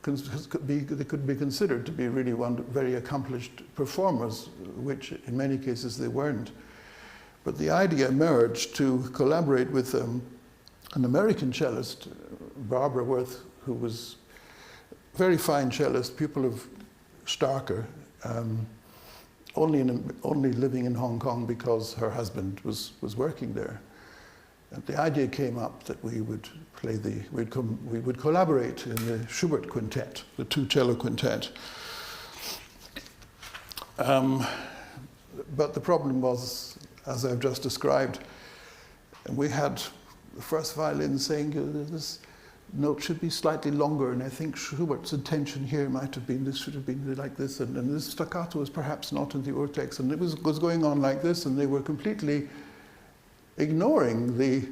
they could be considered to be really very accomplished performers, which in many cases they weren't. But the idea emerged to collaborate with an American cellist, Barbara Worth, who was a very fine cellist, pupil of Starker, only living in Hong Kong because her husband was working there. And the idea came up that we would collaborate in the Schubert quintet, the two cello quintet. But the problem was, as I've just described, we had the first violin saying this note should be slightly longer, and I think Schubert's intention here might have been this should have been like this, and this staccato was perhaps not in the urtext, and it was going on like this, and they were completely ignoring the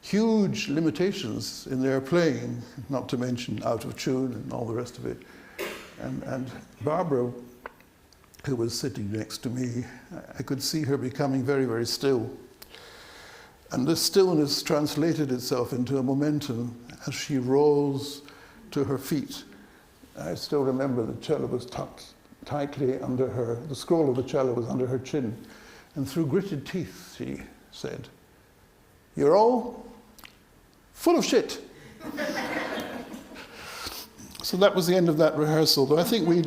huge limitations in their playing, not to mention out of tune and all the rest of it. And Barbara, who was sitting next to me, I could see her becoming very, very still. And this stillness translated itself into a momentum as she rose to her feet. I still remember the cello was tucked tightly under her, the scroll of the cello was under her chin. And through gritted teeth, she said, "You're all full of shit." So that was the end of that rehearsal, though I think we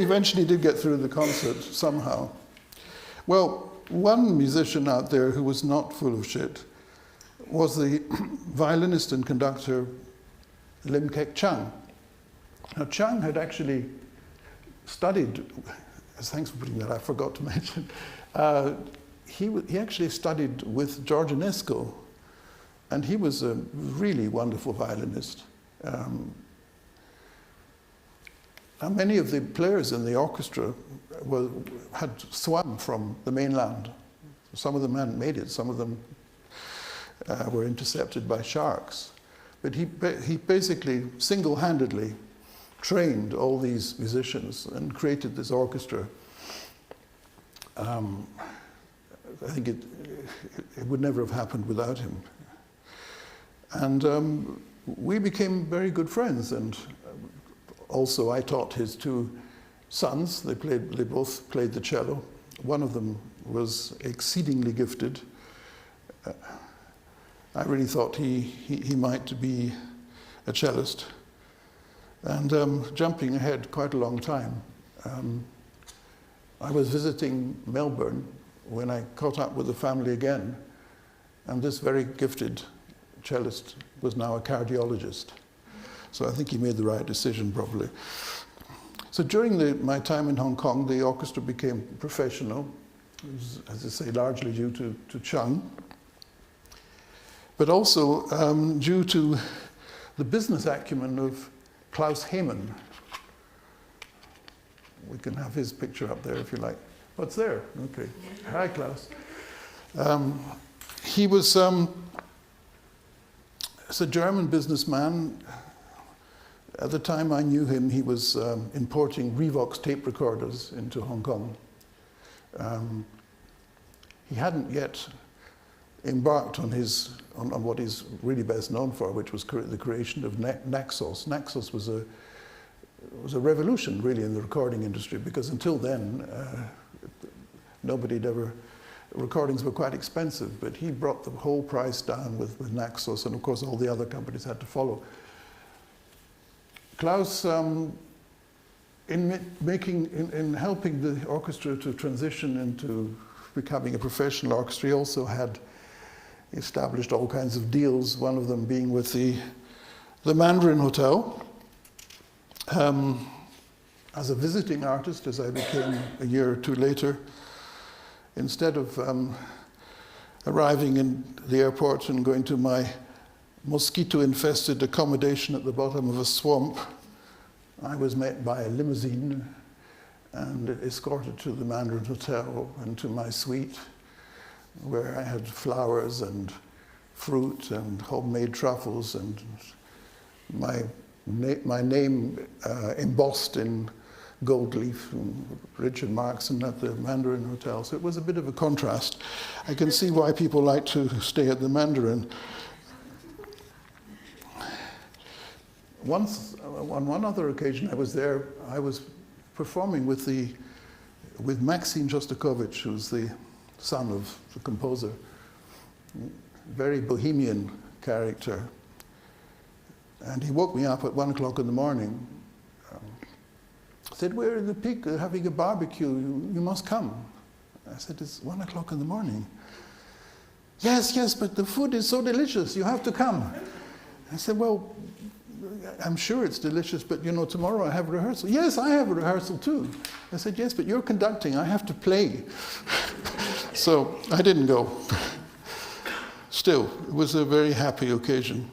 eventually did get through the concert somehow. Well, one musician out there who was not full of shit was the violinist and conductor Lim Kek Chang. Now, Chang had actually studied, thanks for putting that, I forgot to mention, he actually studied with George Enesco, and he was a really wonderful violinist. Now, many of the players in the orchestra had swum from the mainland. Some of them hadn't made it, some of them were intercepted by sharks. But he basically single-handedly trained all these musicians and created this orchestra. I think it would never have happened without him. And we became very good friends, and also I taught his two sons. They both played the cello. One of them was exceedingly gifted. I really thought he might be a cellist. And jumping ahead quite a long time, I was visiting Melbourne when I caught up with the family again, and this very gifted cellist was now a cardiologist. So I think he made the right decision, probably. So during my time in Hong Kong, the orchestra became professional. It was, as I say, largely due to Chung, but also due to the business acumen of Klaus Heymann. We can have his picture up there if you like. What's there? Okay. Hi, Klaus. He was a German businessman. At the time I knew him, he was importing Revox tape recorders into Hong Kong. He hadn't yet embarked on what he's really best known for, which was the creation of Naxos. Naxos was a revolution, really, in the recording industry, because until then, recordings were quite expensive, but he brought the whole price down with Naxos, and of course all the other companies had to follow. Klaus, in helping the orchestra to transition into becoming a professional orchestra, he also had established all kinds of deals, one of them being with the Mandarin Hotel. As a visiting artist, as I became a year or two later, instead of arriving in the airport and going to my mosquito-infested accommodation at the bottom of a swamp, I was met by a limousine and escorted to the Mandarin Hotel and to my suite, where I had flowers and fruit and homemade truffles and my name embossed in gold leaf from Richard Markson at the Mandarin Hotel. So it was a bit of a contrast. I can see why people like to stay at the Mandarin. once, on one other occasion I was there, I was performing with Maxim Shostakovich, who's the son of the composer. Very bohemian character. And he woke me up at 1 o'clock in the morning. Said, we're in the peak having a barbecue, you must come. I said, it's 1 o'clock in the morning. Yes, but the food is so delicious, you have to come. I said, well, I'm sure it's delicious, but tomorrow I have rehearsal. Yes, I have a rehearsal too. I said, yes, but you're conducting, I have to play. So I didn't go. Still, it was a very happy occasion.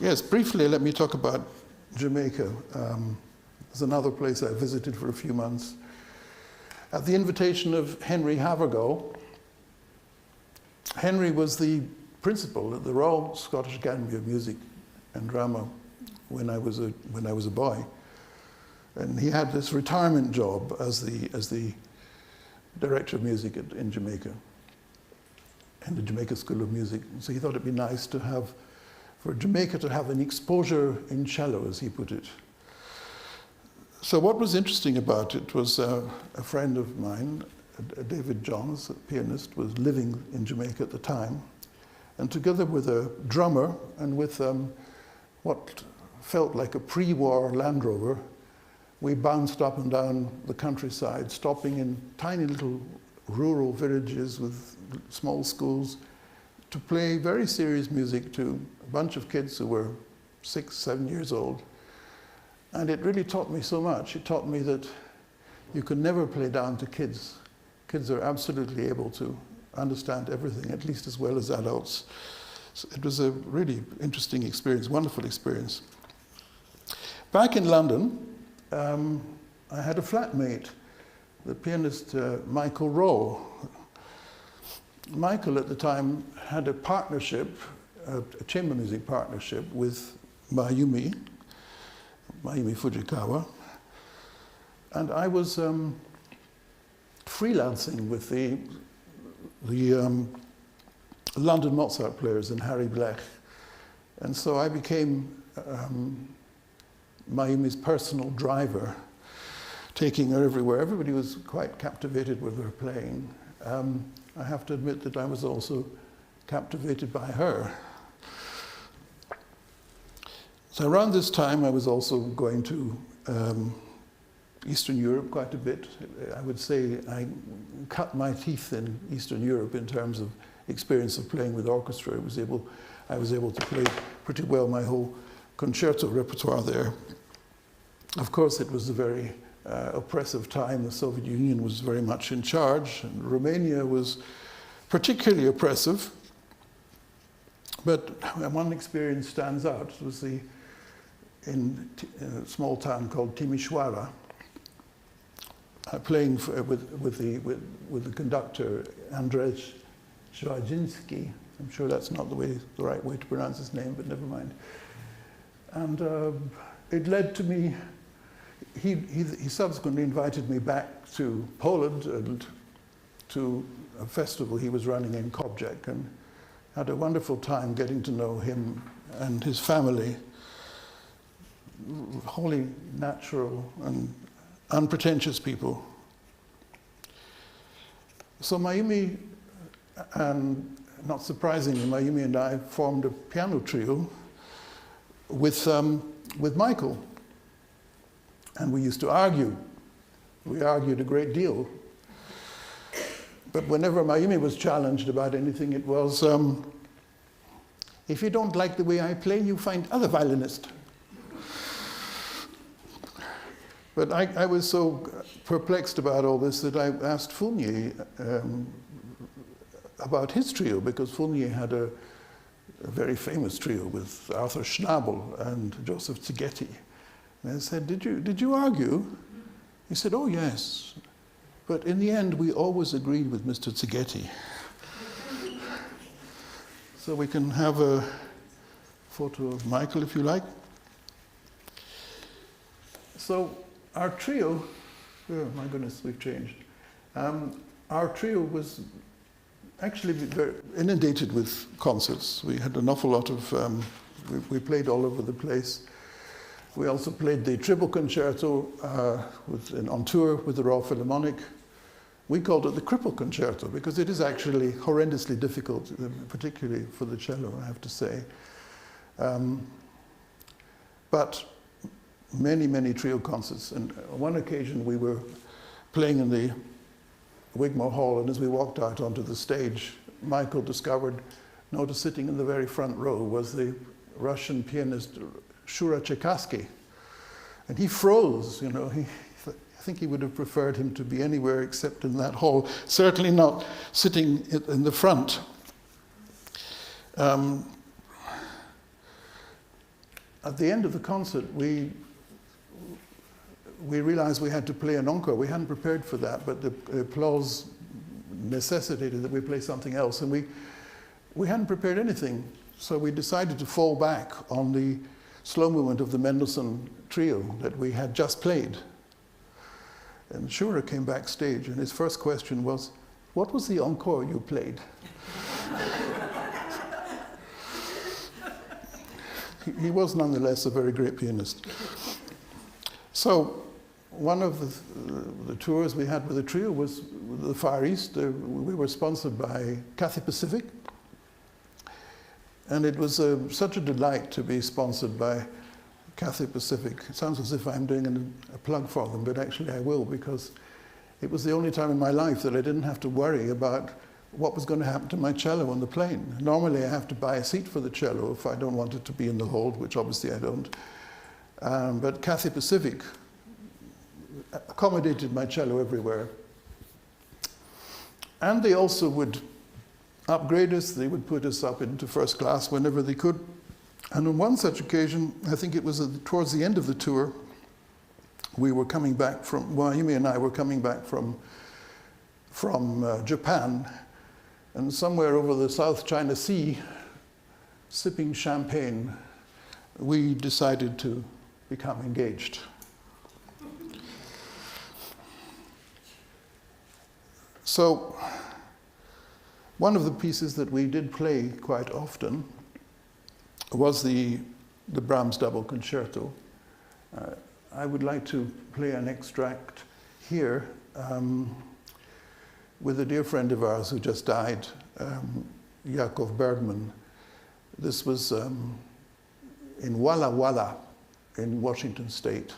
Yes, briefly, let me talk about Jamaica. There's another place I visited for a few months. At the invitation of Henry Havergal. Henry was the principal at the Royal Scottish Academy of Music and Drama when I was a boy. And he had this retirement job as the director of music in Jamaica, in the Jamaica School of Music. So he thought it'd be nice for Jamaica to have an exposure in cello, as he put it. So what was interesting about it was a friend of mine, David Johns, a pianist, was living in Jamaica at the time, and together with a drummer and with what felt like a pre-war Land Rover, we bounced up and down the countryside, stopping in tiny little rural villages with small schools to play very serious music to a bunch of kids who were 6, 7 years old. And it really taught me so much. It taught me that you can never play down to kids. Kids are absolutely able to understand everything, at least as well as adults. So it was a really interesting experience, wonderful experience. Back in London, I had a flatmate, the pianist Michael Rowe. Michael at the time had a partnership, a chamber music partnership with Mayumi Fujikawa, and I was freelancing with the London Mozart players and Harry Blech, and so I became Mayumi's personal driver, taking her everywhere. Everybody was quite captivated with her playing. I have to admit that I was also captivated by her. So around this time, I was also going to Eastern Europe quite a bit. I would say I cut my teeth in Eastern Europe in terms of experience of playing with orchestra. I was able to play pretty well my whole concerto repertoire there. Of course, it was a very oppressive time. The Soviet Union was very much in charge, and Romania was particularly oppressive. But one experience stands out. It was in a small town called Timișoara, playing with the conductor Andrzej Szwajinski. I'm sure that's not the right way to pronounce his name, but never mind. And it led to me. He subsequently invited me back to Poland and to a festival he was running in Kobjek, and had a wonderful time getting to know him and his family. Wholly natural and unpretentious people. So Mayumi, and not surprisingly, Mayumi and I formed a piano trio with Michael. And we used to argue. We argued a great deal. But whenever Mayumi was challenged about anything, it was, if you don't like the way I play, you find other violinists. But I was so perplexed about all this that I asked Fournier about his trio, because Fournier had a very famous trio with Arthur Schnabel and Joseph Szigeti. And I said, did you argue? He said, oh yes. But in the end, we always agreed with Mr. Szigeti. So we can have a photo of Michael, if you like. So our trio, oh my goodness, we've changed. Our trio was actually very inundated with concerts. We had an awful lot of, we played all over the place. We also played the triple concerto on tour with the Royal Philharmonic. We called it the cripple concerto because it is actually horrendously difficult, particularly for the cello, I have to say. But many, many trio concerts. And on one occasion we were playing in the Wigmore Hall, and as we walked out onto the stage, Michael discovered, noticed sitting in the very front row was the Russian pianist Shura Tchaikovsky. And he froze, you know. I think he would have preferred him to be anywhere except in that hall, certainly not sitting in the front. At the end of the concert, we realized we had to play an encore. We hadn't prepared for that, but the applause necessitated that we play something else. And we hadn't prepared anything, so we decided to fall back on the slow movement of the Mendelssohn trio that we had just played. And Shura came backstage, and his first question was, "What was the encore you played?" He was nonetheless a very great pianist. So one of the tours we had with the trio was the Far East. We were sponsored by Cathay Pacific. And it was such a delight to be sponsored by Cathay Pacific. It sounds as if I'm doing a plug for them, but actually I will, because it was the only time in my life that I didn't have to worry about what was going to happen to my cello on the plane. Normally I have to buy a seat for the cello if I don't want it to be in the hold, which obviously I don't. But Cathay Pacific accommodated my cello everywhere. And they also would upgrade us. They would put us up into first class whenever they could. And on one such occasion, I think it was towards the end of the tour, we were coming back from, Yumi and I were coming back from Japan, and somewhere over the South China Sea, sipping champagne, we decided to become engaged. So, one of the pieces that we did play quite often was the Brahms double concerto. I would like to play an extract here with a dear friend of ours who just died, Yakov Bergman. This was in Walla Walla in Washington State.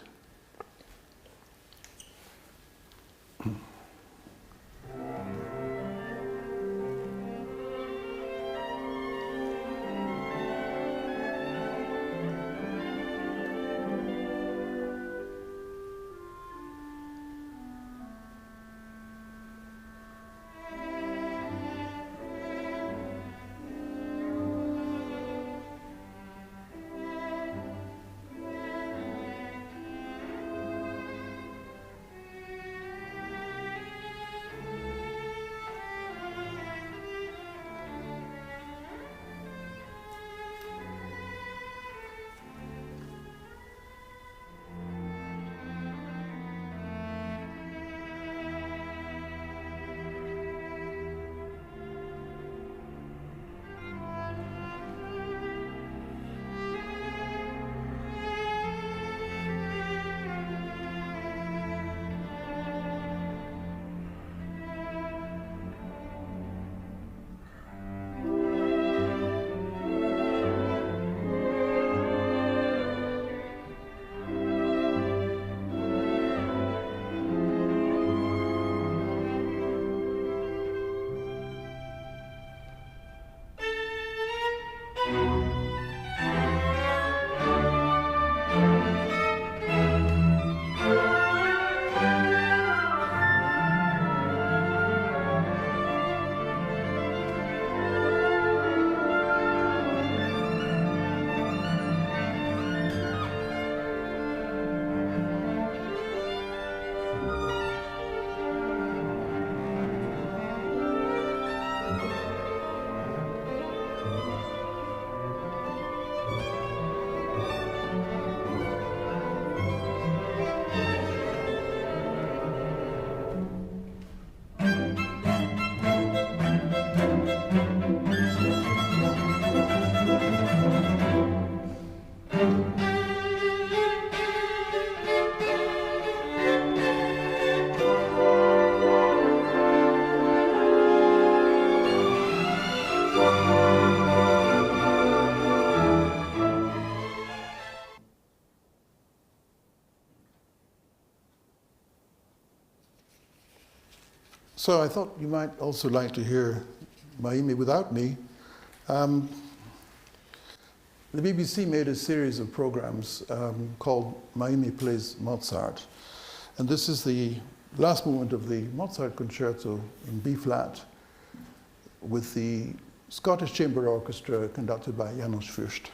So I thought you might also like to hear Miami without me. The BBC made a series of programs called Miami Plays Mozart. And this is the last movement of the Mozart Concerto in B-flat with the Scottish Chamber Orchestra conducted by Janos Fürst.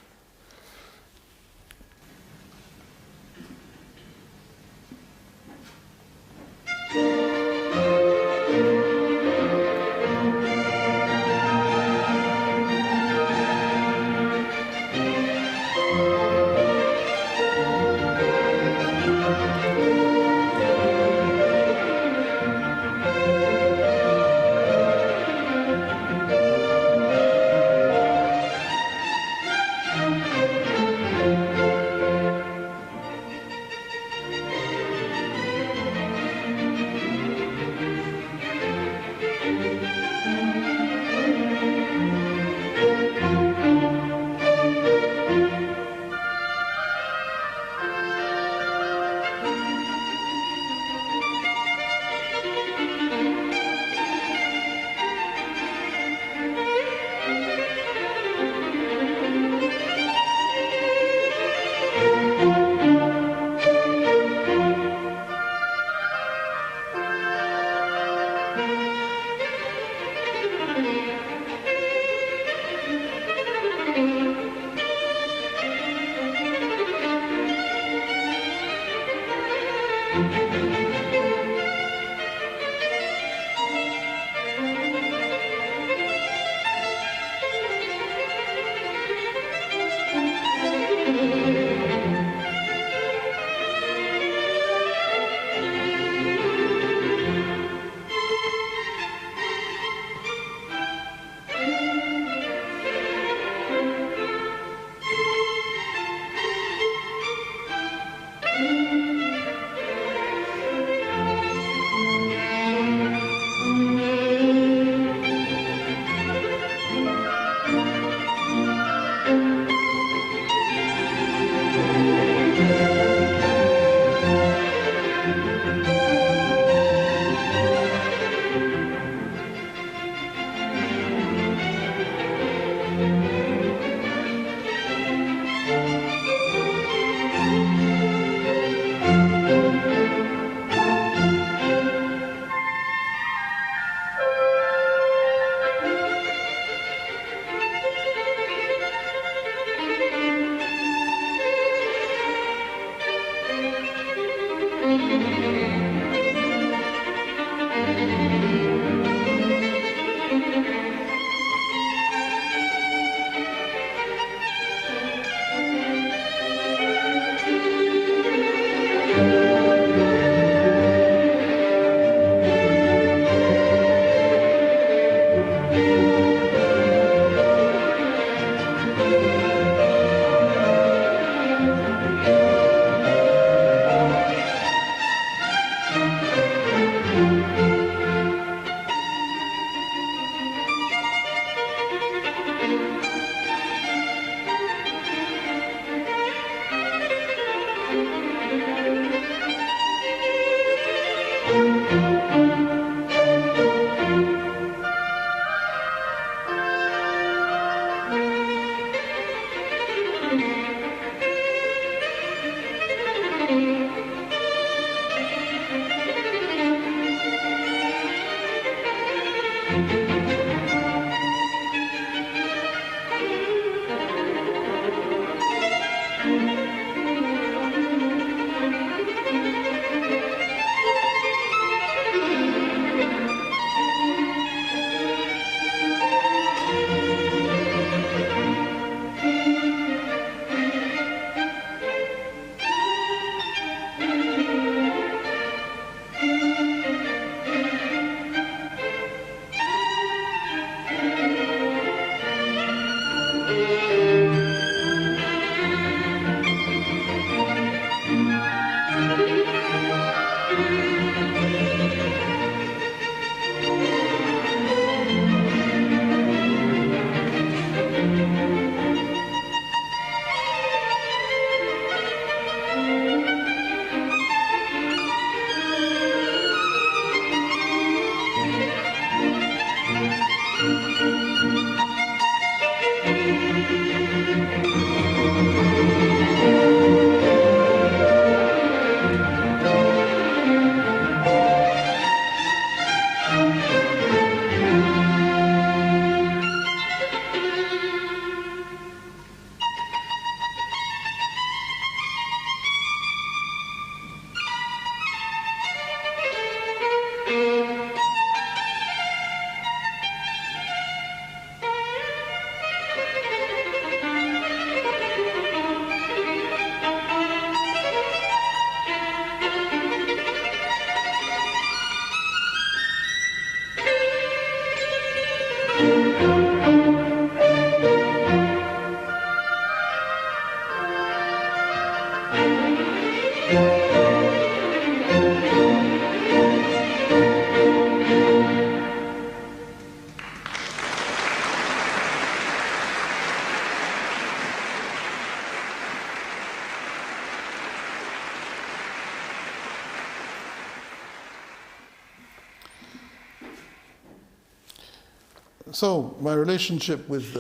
So my relationship with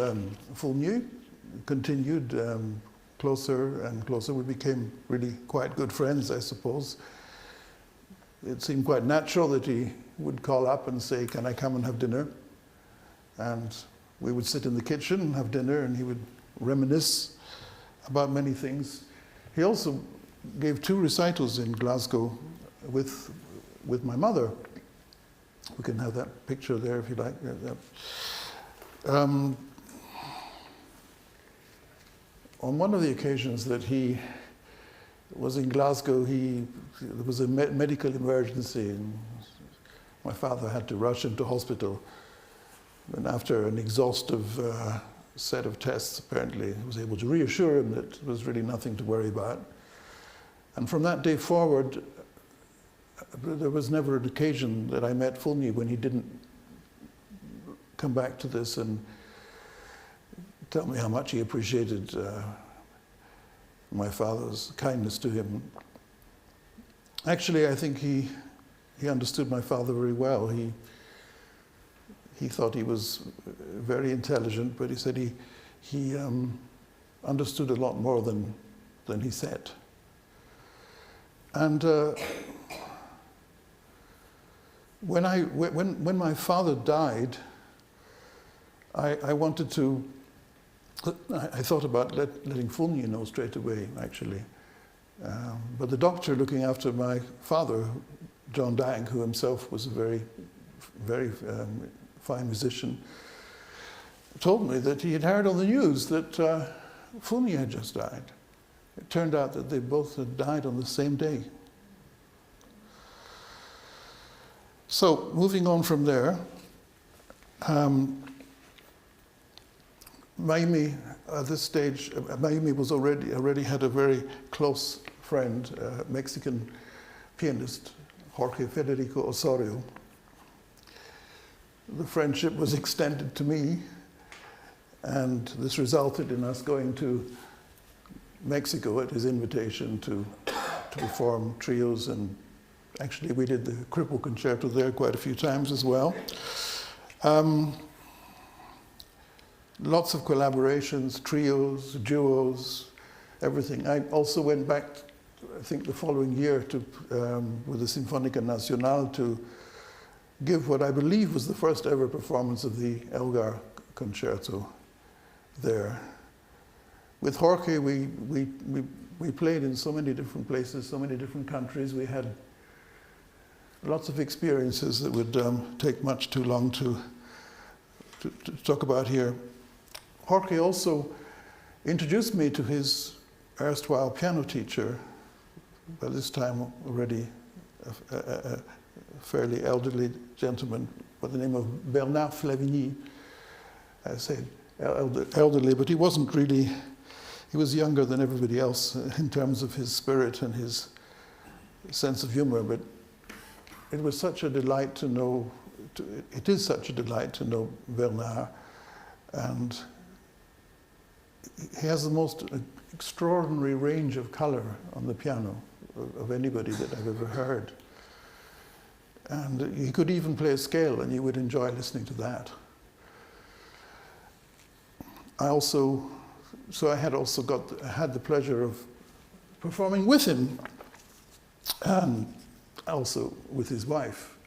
Fournier continued closer and closer. We became really quite good friends, I suppose. It seemed quite natural that he would call up and say, "Can I come and have dinner?" And we would sit in the kitchen and have dinner, and he would reminisce about many things. He also gave 2 recitals in Glasgow with my mother. We can have that picture there if you like. On one of the occasions that he was in Glasgow, there was a medical emergency, and my father had to rush into hospital. And after an exhaustive set of tests, apparently, he was able to reassure him that there was really nothing to worry about. And from that day forward, there was never an occasion that I met Fournier when he didn't come back to this and tell me how much he appreciated my father's kindness to him. Actually, I think he understood my father very well. He thought he was very intelligent, but he said he understood a lot more than he said. And when my father died, I wanted to. I thought about letting Fournier know straight away, actually. But the doctor looking after my father, John Dang, who himself was a very, very fine musician, told me that he had heard on the news that Fournier had just died. It turned out that they both had died on the same day. So, moving on from there, Miami, at this stage, Miami was already had a very close friend, Mexican pianist, Jorge Federico Osorio. The friendship was extended to me, and this resulted in us going to Mexico at his invitation to perform trios, and actually we did the Cripple Concerto there quite a few times as well. Lots of collaborations, trios, duos, everything. I also went back, I think the following year, with the Sinfónica Nacional to give what I believe was the first ever performance of the Elgar Concerto there. With Jorge, we played in so many different places, so many different countries. We had lots of experiences that would take much too long to talk about here. Jorge also introduced me to his erstwhile piano teacher, by this time already a fairly elderly gentleman by the name of Bernard Flavigny. I say elderly, but he wasn't really, he was younger than everybody else in terms of his spirit and his sense of humor, but it was such a delight to know, it is such a delight to know Bernard, and he has the most extraordinary range of color on the piano of anybody that I've ever heard. And he could even play a scale, and you would enjoy listening to that. I had the pleasure of performing with him, and also with his wife,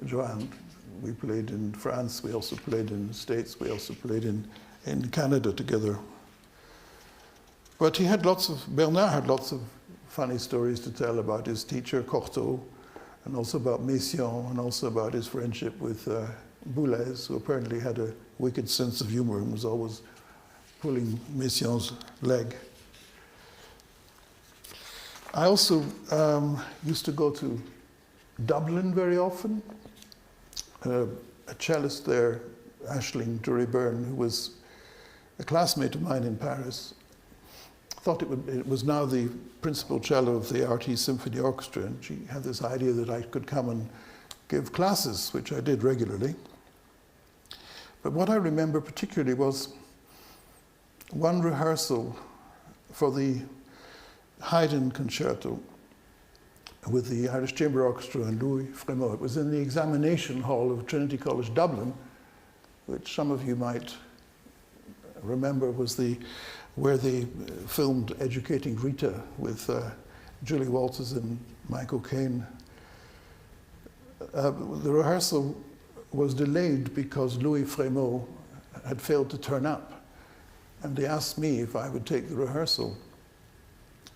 Joanne. We played in France, we also played in the States, we also played in Canada together. But Bernard had lots of funny stories to tell about his teacher, Cortot, and also about Messiaen, and also about his friendship with Boulez, who apparently had a wicked sense of humor and was always pulling Messiaen's leg. I also used to go to Dublin very often. A cellist there, Aisling Dury-Byrne, who was a classmate of mine in Paris, thought it was now the principal cello of the RT Symphony Orchestra, and she had this idea that I could come and give classes, which I did regularly. But what I remember particularly was one rehearsal for the Haydn Concerto with the Irish Chamber Orchestra and Louis Frémaux. It was in the examination hall of Trinity College Dublin, which some of you might remember was where they filmed Educating Rita with Julie Walters and Michael Caine. The rehearsal was delayed because Louis Frémaux had failed to turn up, and they asked me if I would take the rehearsal.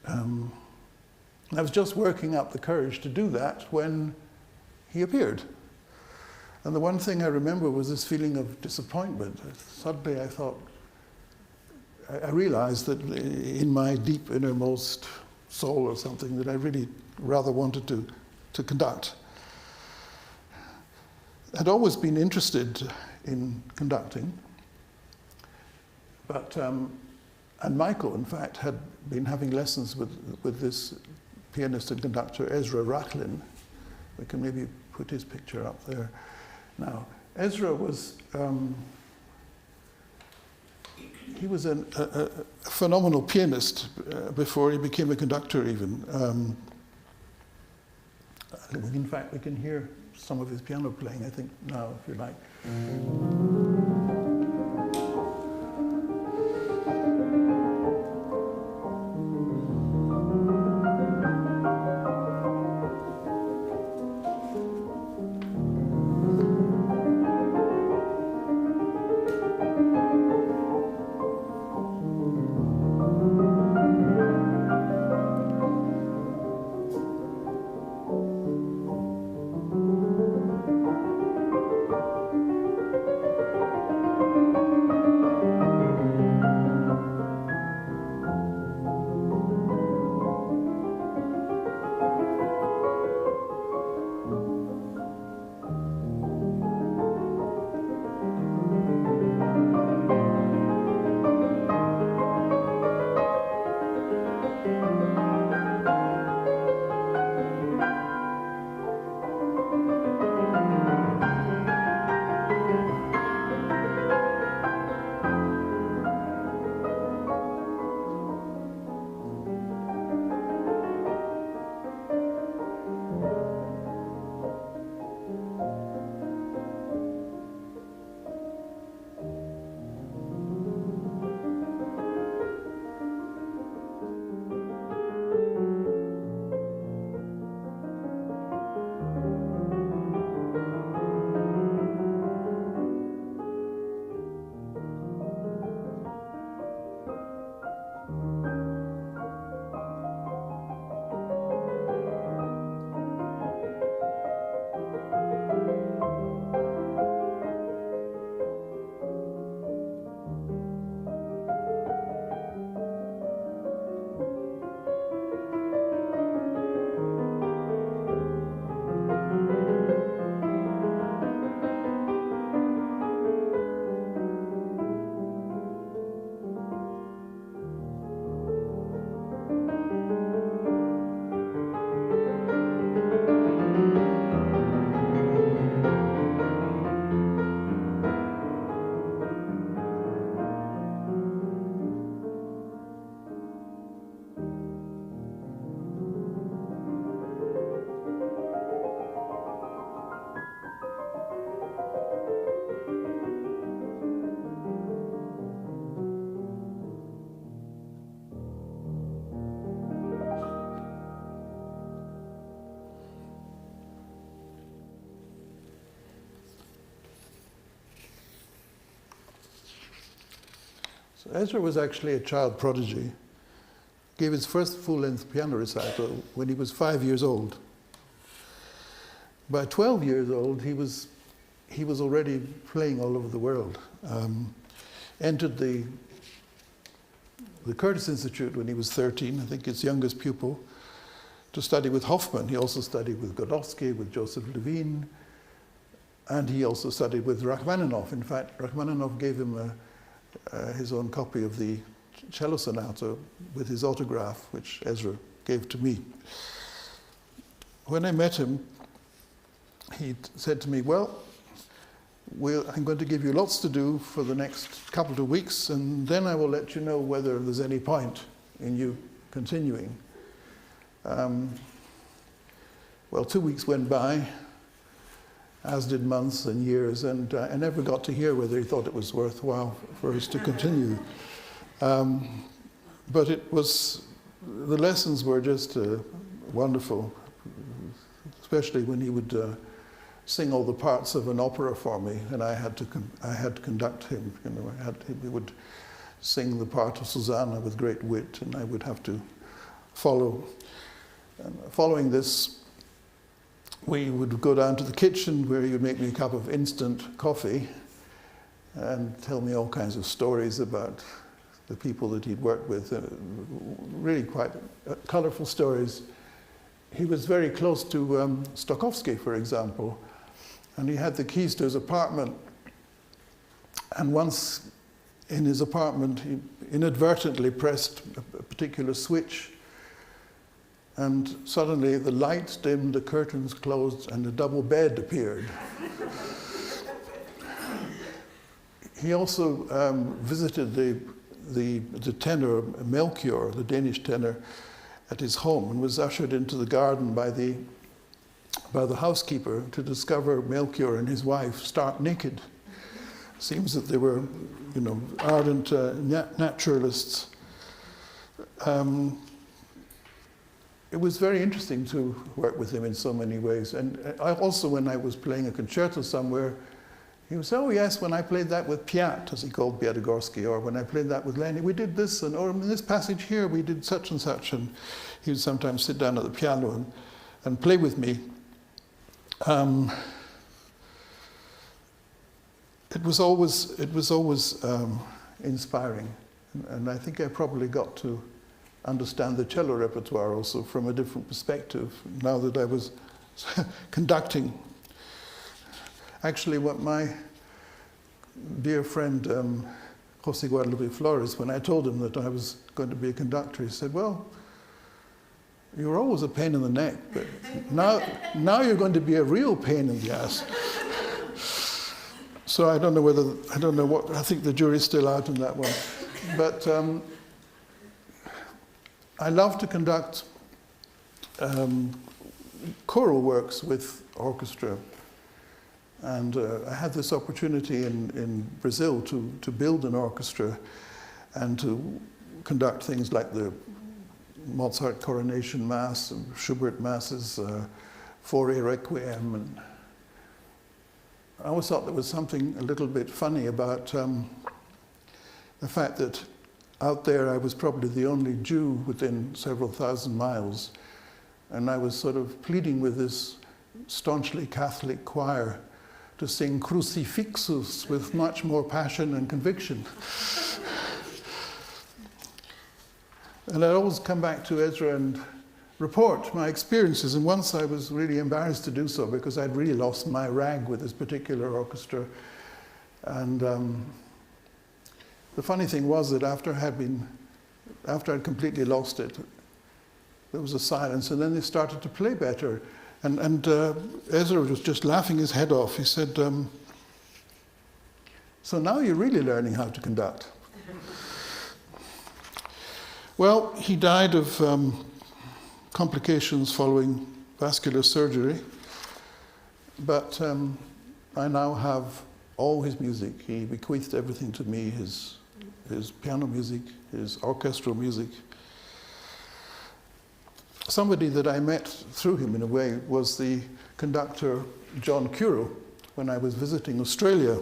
I was just working up the courage to do that when he appeared. And the one thing I remember was this feeling of disappointment. Suddenly I thought, I realized that in my deep innermost soul or something that I really rather wanted to conduct. I'd always been interested in conducting, but, and Michael, in fact, had been having lessons with this pianist and conductor, Ezra Rachlin. We can maybe put his picture up there. Now, Ezra was, he was a phenomenal pianist before he became a conductor even. In fact, we can hear some of his piano playing, I think, now, if you like. So Ezra was actually a child prodigy. Gave his first full-length piano recital when he was 5 years old. By 12 years old, he was already playing all over the world. Entered the Curtis Institute when he was 13, I think his youngest pupil, to study with Hoffman. He also studied with Godowsky, with Joseph Levine, and he also studied with Rachmaninoff. In fact, Rachmaninoff gave him his own copy of the cello sonata with his autograph, which Ezra gave to me. When I met him, he said to me, well, I'm going to give you lots to do for the next couple of weeks, and then I will let you know whether there's any point in you continuing. Well, 2 weeks went by, as did months and years, and I never got to hear whether he thought it was worthwhile for us to continue. But the lessons were just wonderful, especially when he would sing all the parts of an opera for me, and I had to conduct him. You know, he would sing the part of Susanna with great wit, and I would have to follow. And following this, we would go down to the kitchen where he would make me a cup of instant coffee and tell me all kinds of stories about the people that he'd worked with, really quite colourful stories. He was very close to Stokowski, for example, and he had the keys to his apartment. And once in his apartment, he inadvertently pressed a particular switch, and suddenly the lights dimmed, the curtains closed, and a double bed appeared. He also visited the tenor Melchior, the Danish tenor, at his home, and was ushered into the garden by the housekeeper to discover Melchior and his wife stark naked. Seems that they were, you know, ardent naturalists. It was very interesting to work with him in so many ways. And I also, when I was playing a concerto somewhere, he would say, oh yes, when I played that with Piat, as he called Biatygorsky, or when I played that with Lenny, we did this, or in this passage here, we did such and such. And he would sometimes sit down at the piano and play with me. It was always inspiring. And I think I probably got to understand the cello repertoire also from a different perspective now that I was conducting. Actually, what my dear friend José Guadalupe Flores, when I told him that I was going to be a conductor, he said, well, you're always a pain in the neck, but now you're going to be a real pain in the ass. So I don't know what, I think the jury's still out on that one. But I love to conduct choral works with orchestra. And I had this opportunity in Brazil to build an orchestra and to conduct things like the Mozart Coronation Mass, and Schubert Masses, Fauré Requiem. And I always thought there was something a little bit funny about the fact that out there I was probably the only Jew within several thousand miles, and I was sort of pleading with this staunchly Catholic choir to sing Crucifixus with much more passion and conviction. And I'd always come back to Ezra and report my experiences, and once I was really embarrassed to do so because I'd really lost my rag with this particular orchestra. And the funny thing was that after I'd completely lost it, there was a silence, and then they started to play better. And Ezra was just laughing his head off. He said, so now you're really learning how to conduct. Well, he died of complications following vascular surgery, but I now have all his music. He bequeathed everything to me, his piano music, his orchestral music. Somebody that I met through him in a way was the conductor John Curo when I was visiting Australia.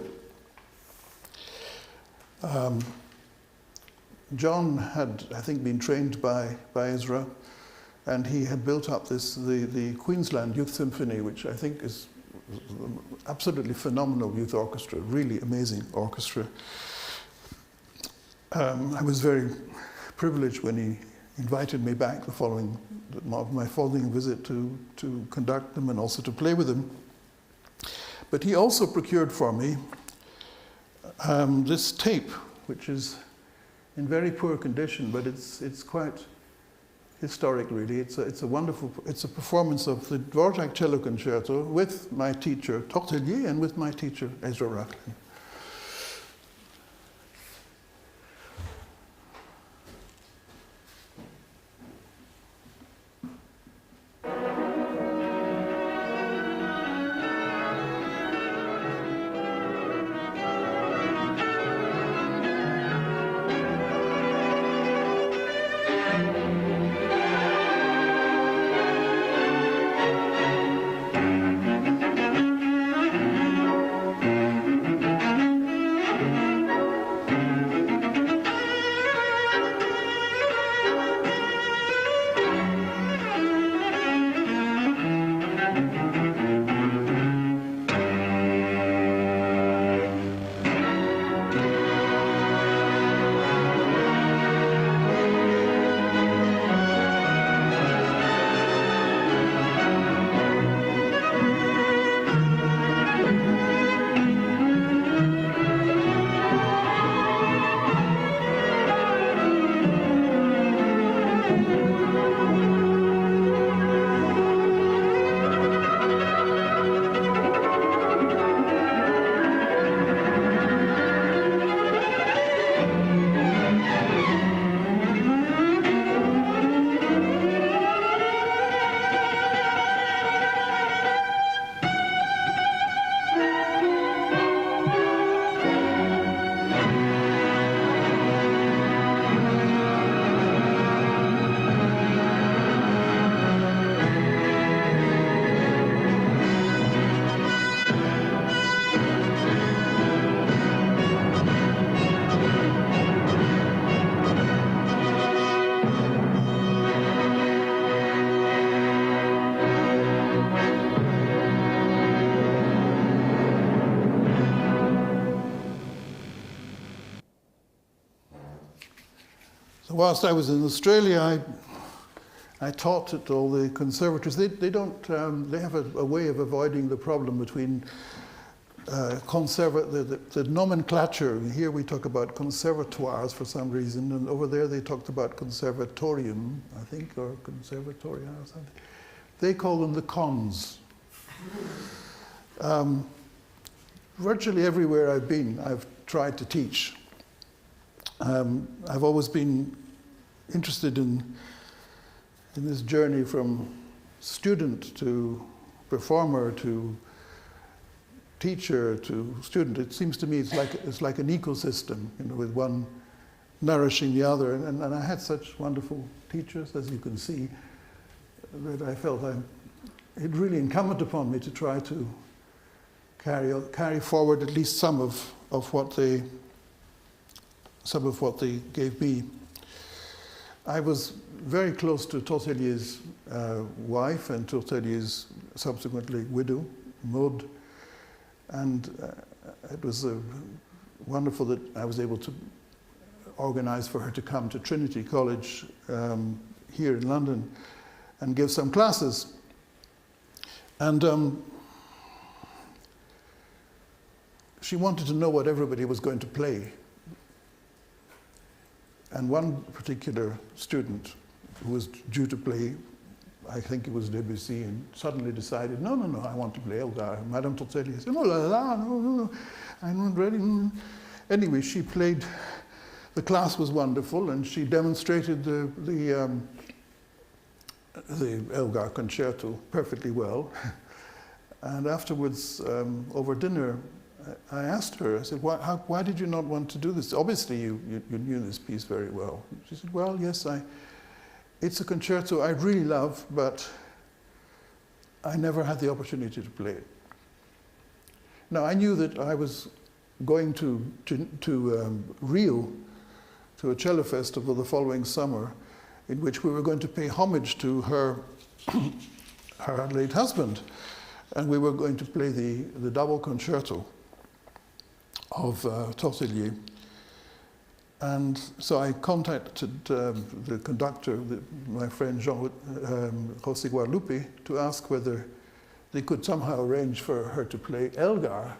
John had, I think, been trained by Ezra, and he had built up the Queensland Youth Symphony, which I think is absolutely phenomenal youth orchestra, really amazing orchestra. I was very privileged when he invited me back my following visit to conduct them and also to play with them. But he also procured for me this tape, which is in very poor condition, but it's quite historic, really. It's a performance of the Dvorak cello concerto with my teacher Tortelier and with my teacher Ezra Rachlin. whilst I was in Australia, I taught at all the conservatories. They don't. They have a way of avoiding the problem between the nomenclature. Here we talk about conservatoires for some reason, and over there they talked about conservatorium, I think, or conservatoria or something. They call them the cons. Virtually everywhere I've been, I've tried to teach. I've always been interested in this journey from student to performer to teacher to student. It seems to me it's like an ecosystem, with one nourishing the other. And I had such wonderful teachers, as you can see, that I felt it really incumbent upon me to try to carry forward at least some of what they gave me. I was very close to Tortellier's wife and Tortellier's subsequently widow, Maud, and it was wonderful that I was able to organize for her to come to Trinity College here in London and give some classes. And she wanted to know what everybody was going to play. And one particular student who was due to play, I think it was Debussy, and suddenly decided, no, I want to play Elgar. Madame Tortellier said, no, I'm not ready. Anyway, she played, the class was wonderful, and she demonstrated the Elgar concerto perfectly well. And afterwards, over dinner, I asked her, I said, why did you not want to do this? Obviously, you knew this piece very well. She said, well, yes, it's a concerto I really love, but I never had the opportunity to play it. Now, I knew that I was going to Rio, to a cello festival the following summer, in which we were going to pay homage to her late husband, and we were going to play the double concerto of Tortelier. And so I contacted the conductor, my friend José Guadalupe, to ask whether they could somehow arrange for her to play Elgar.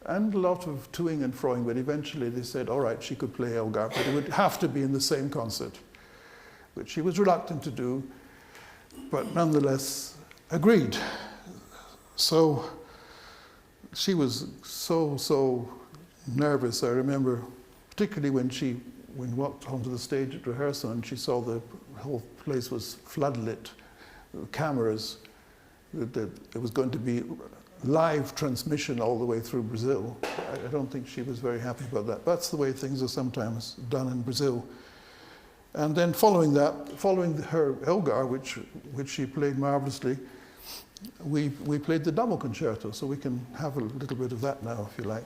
And a lot of toing and froing, but eventually they said, all right, she could play Elgar, but it would have to be in the same concert, which she was reluctant to do, but nonetheless agreed. So she was so nervous. I remember, particularly when she walked onto the stage at rehearsal and she saw the whole place was floodlit, cameras, that it was going to be live transmission all the way through Brazil. I don't think she was very happy about that. That's the way things are sometimes done in Brazil. And then following her Elgar, which she played marvelously, we played the double concerto, so we can have a little bit of that now, if you like.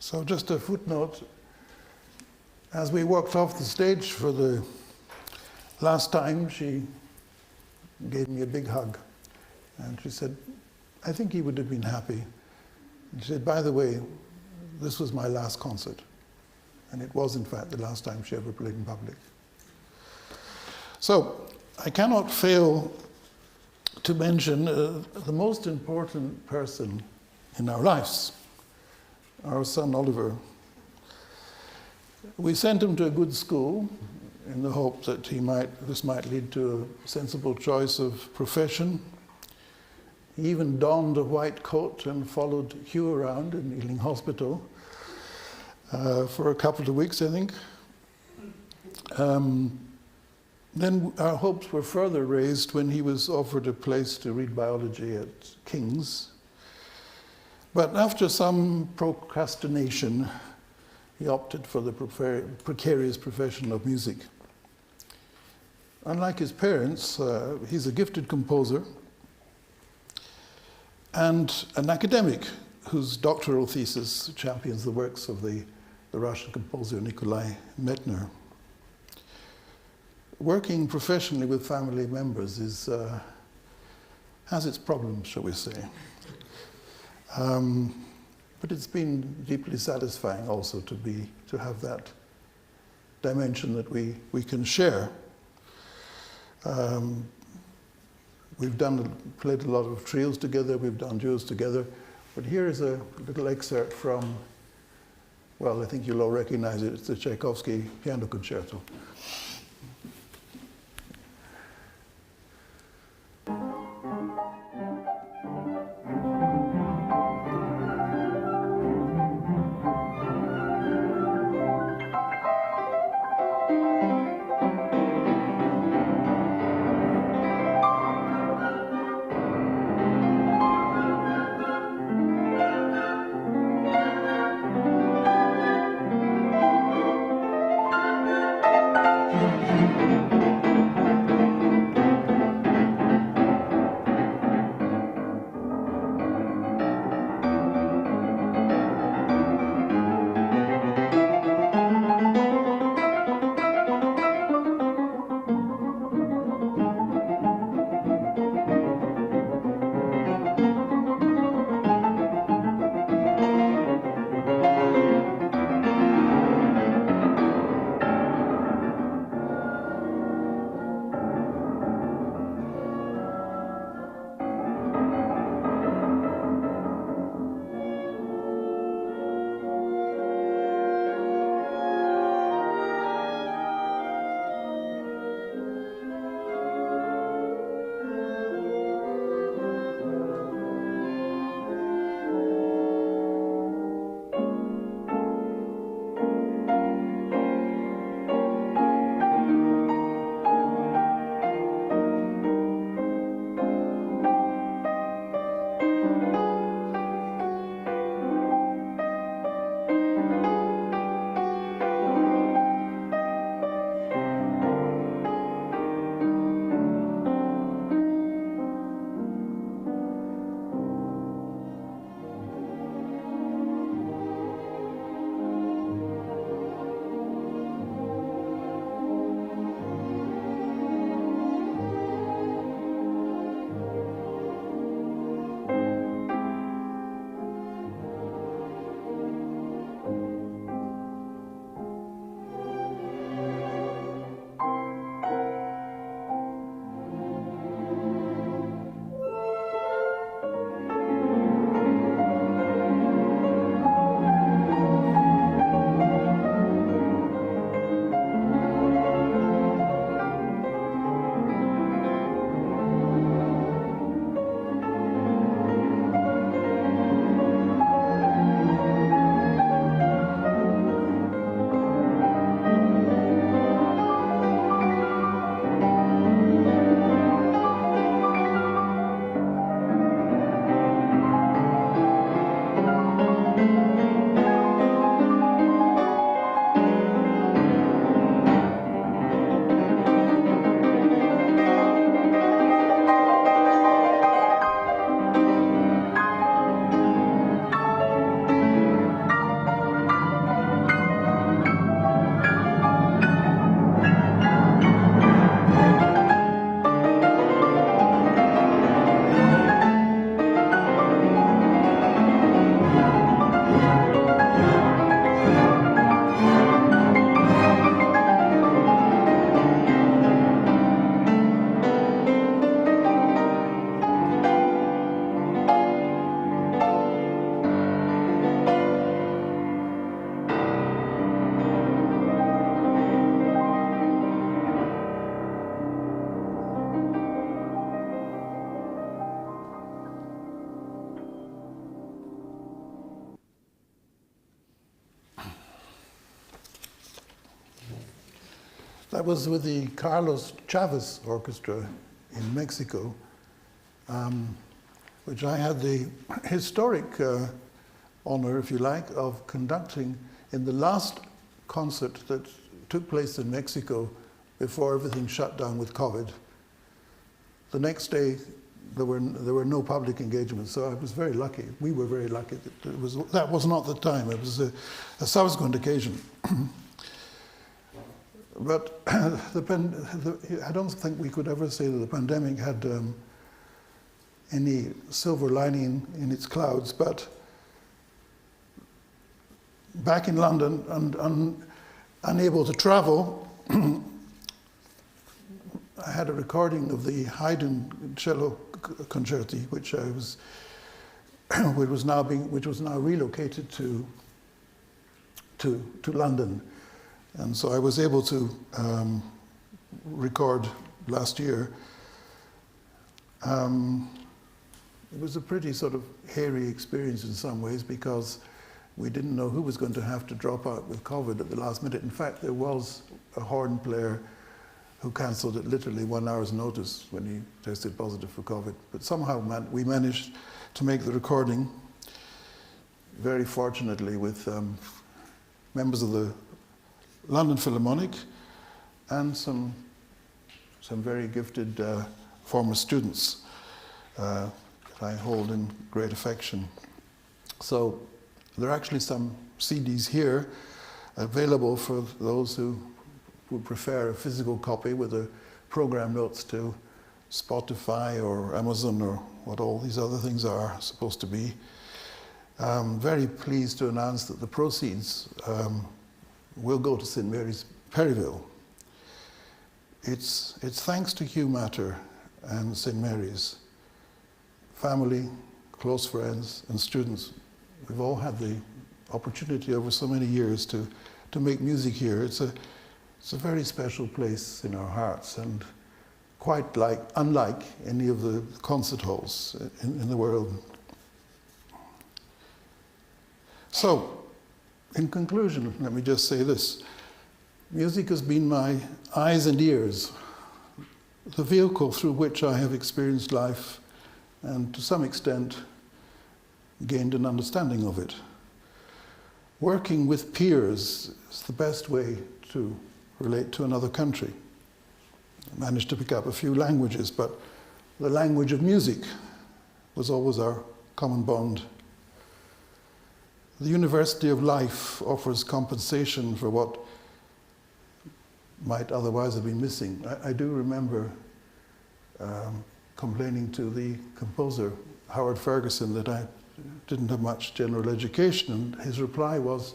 So just a footnote. As we walked off the stage for the last time, she gave me a big hug. And she said, I think he would have been happy. And she said, by the way, this was my last concert. And it was, in fact, the last time she ever played in public. So, I cannot fail to mention the most important person in our lives, our son Oliver. We sent him to a good school in the hope that this might lead to a sensible choice of profession. He even donned a white coat and followed Hugh around in Ealing Hospital for a couple of weeks, I think. Then our hopes were further raised when he was offered a place to read biology at King's. But after some procrastination, he opted for the precarious profession of music. Unlike his parents, he's a gifted composer and an academic whose doctoral thesis champions the works of the Russian composer Nikolai Medtner. Working professionally with family members has its problems, shall we say. But it's been deeply satisfying also to have that dimension that we can share. We've played a lot of trios together, we've done duos together, but here is a little excerpt from, well, I think you'll all recognize it, it's the Tchaikovsky Piano Concerto. That was with the Carlos Chavez Orchestra in Mexico, which I had the historic honor, if you like, of conducting in the last concert that took place in Mexico before everything shut down with COVID. The next day, there were no public engagements, so I was very lucky. We were very lucky. That was not the time. It was a subsequent occasion. But I don't think we could ever say that the pandemic had any silver lining in its clouds. But back in London and unable to travel, I had a recording of the Haydn cello concerti, which was now relocated to London, and so I was able to record last year. It was a pretty sort of hairy experience in some ways because we didn't know who was going to have to drop out with COVID at the last minute. In fact, there was a horn player who cancelled at literally 1 hour's notice when he tested positive for COVID. But somehow we managed to make the recording, very fortunately, with members of the London Philharmonic and some very gifted former students that I hold in great affection. So there are actually some CDs here available for those who would prefer a physical copy with the program notes to Spotify or Amazon or what all these other things are supposed to be. I'm very pleased to announce that the proceeds will go to St. Mary's Perivale. It's thanks to Hugh Matter and St. Mary's. Family, close friends and students, we've all had the opportunity over so many years to make music here. It's a very special place in our hearts and quite unlike any of the concert halls in the world. So, in conclusion, let me just say this. Music has been my eyes and ears, the vehicle through which I have experienced life and to some extent gained an understanding of it. Working with peers is the best way to relate to another country. I managed to pick up a few languages, but the language of music was always our common bond. The University of Life offers compensation for what might otherwise have been missing. I do remember complaining to the composer, Howard Ferguson, that I didn't have much general education, and his reply was,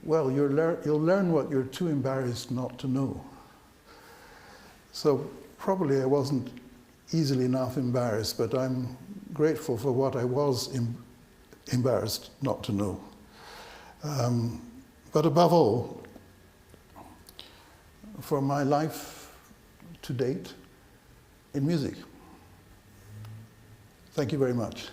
well, you'll learn what you're too embarrassed not to know. So probably I wasn't easily enough embarrassed, but I'm grateful for what I was embarrassed not to know. But above all, for my life to date in music. Thank you very much.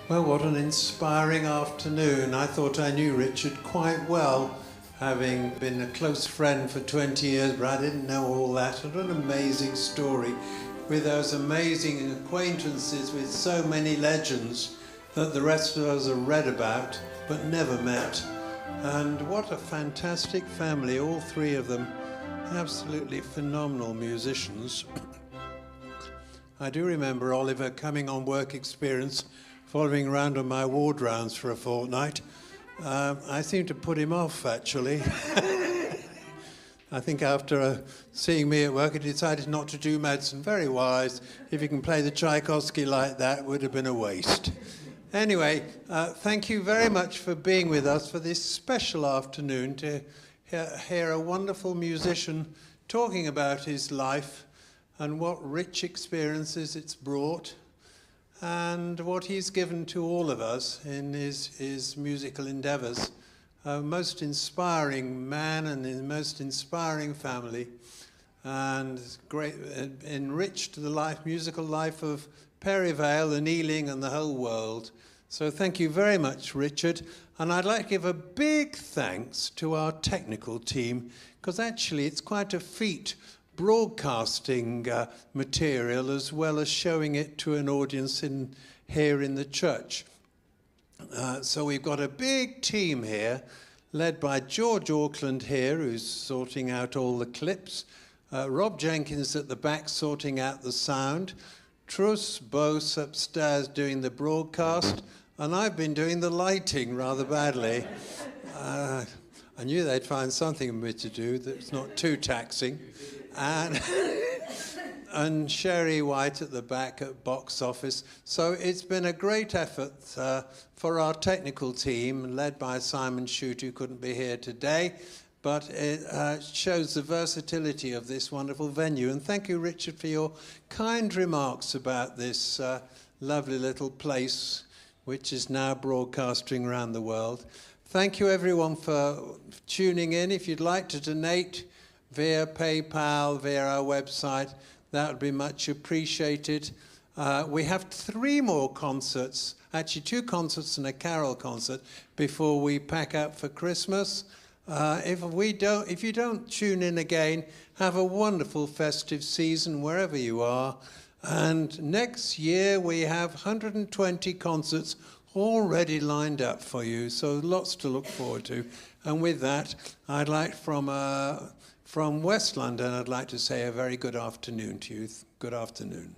Well, what an inspiring afternoon. I thought I knew Richard quite well, having been a close friend for 20 years, but I didn't know all that. What an amazing story, with those amazing acquaintances with so many legends that the rest of us have read about, but never met. And what a fantastic family, all three of them, absolutely phenomenal musicians. I do remember Oliver coming on work experience, following around on my ward rounds for a fortnight, I seem to put him off, actually. I think after seeing me at work, he decided not to do medicine. Very wise. If you can play the Tchaikovsky like that, it would have been a waste. Anyway, thank you very much for being with us for this special afternoon to hear a wonderful musician talking about his life and what rich experiences it's brought and what he's given to all of us in his musical endeavors. Most inspiring man and the most inspiring family, and great enriched the musical life of Perivale and Ealing and the whole world. So thank you very much, Richard. And I'd like to give a big thanks to our technical team, because actually it's quite a feat broadcasting material as well as showing it to an audience here in the church. So we've got a big team here, led by George Auckland here, who's sorting out all the clips, Rob Jenkins at the back sorting out the sound, Truss Bose upstairs doing the broadcast, and I've been doing the lighting rather badly. I knew they'd find something for me to do that's not too taxing. And Sherry White at the back at box office. So it's been a great effort for our technical team, led by Simon Shute, who couldn't be here today, but it shows the versatility of this wonderful venue. And thank you, Richard, for your kind remarks about this lovely little place, which is now broadcasting around the world. Thank you, everyone, for tuning in. If you'd like to donate via PayPal, via our website, that would be much appreciated. We have 3 more concerts, actually 2 concerts and a carol concert before we pack up for Christmas. If you don't tune in again, have a wonderful festive season wherever you are. And next year we have 120 concerts already lined up for you, so lots to look forward to. And with that, I'd like from West London, I'd like to say a very good afternoon to you. Good afternoon.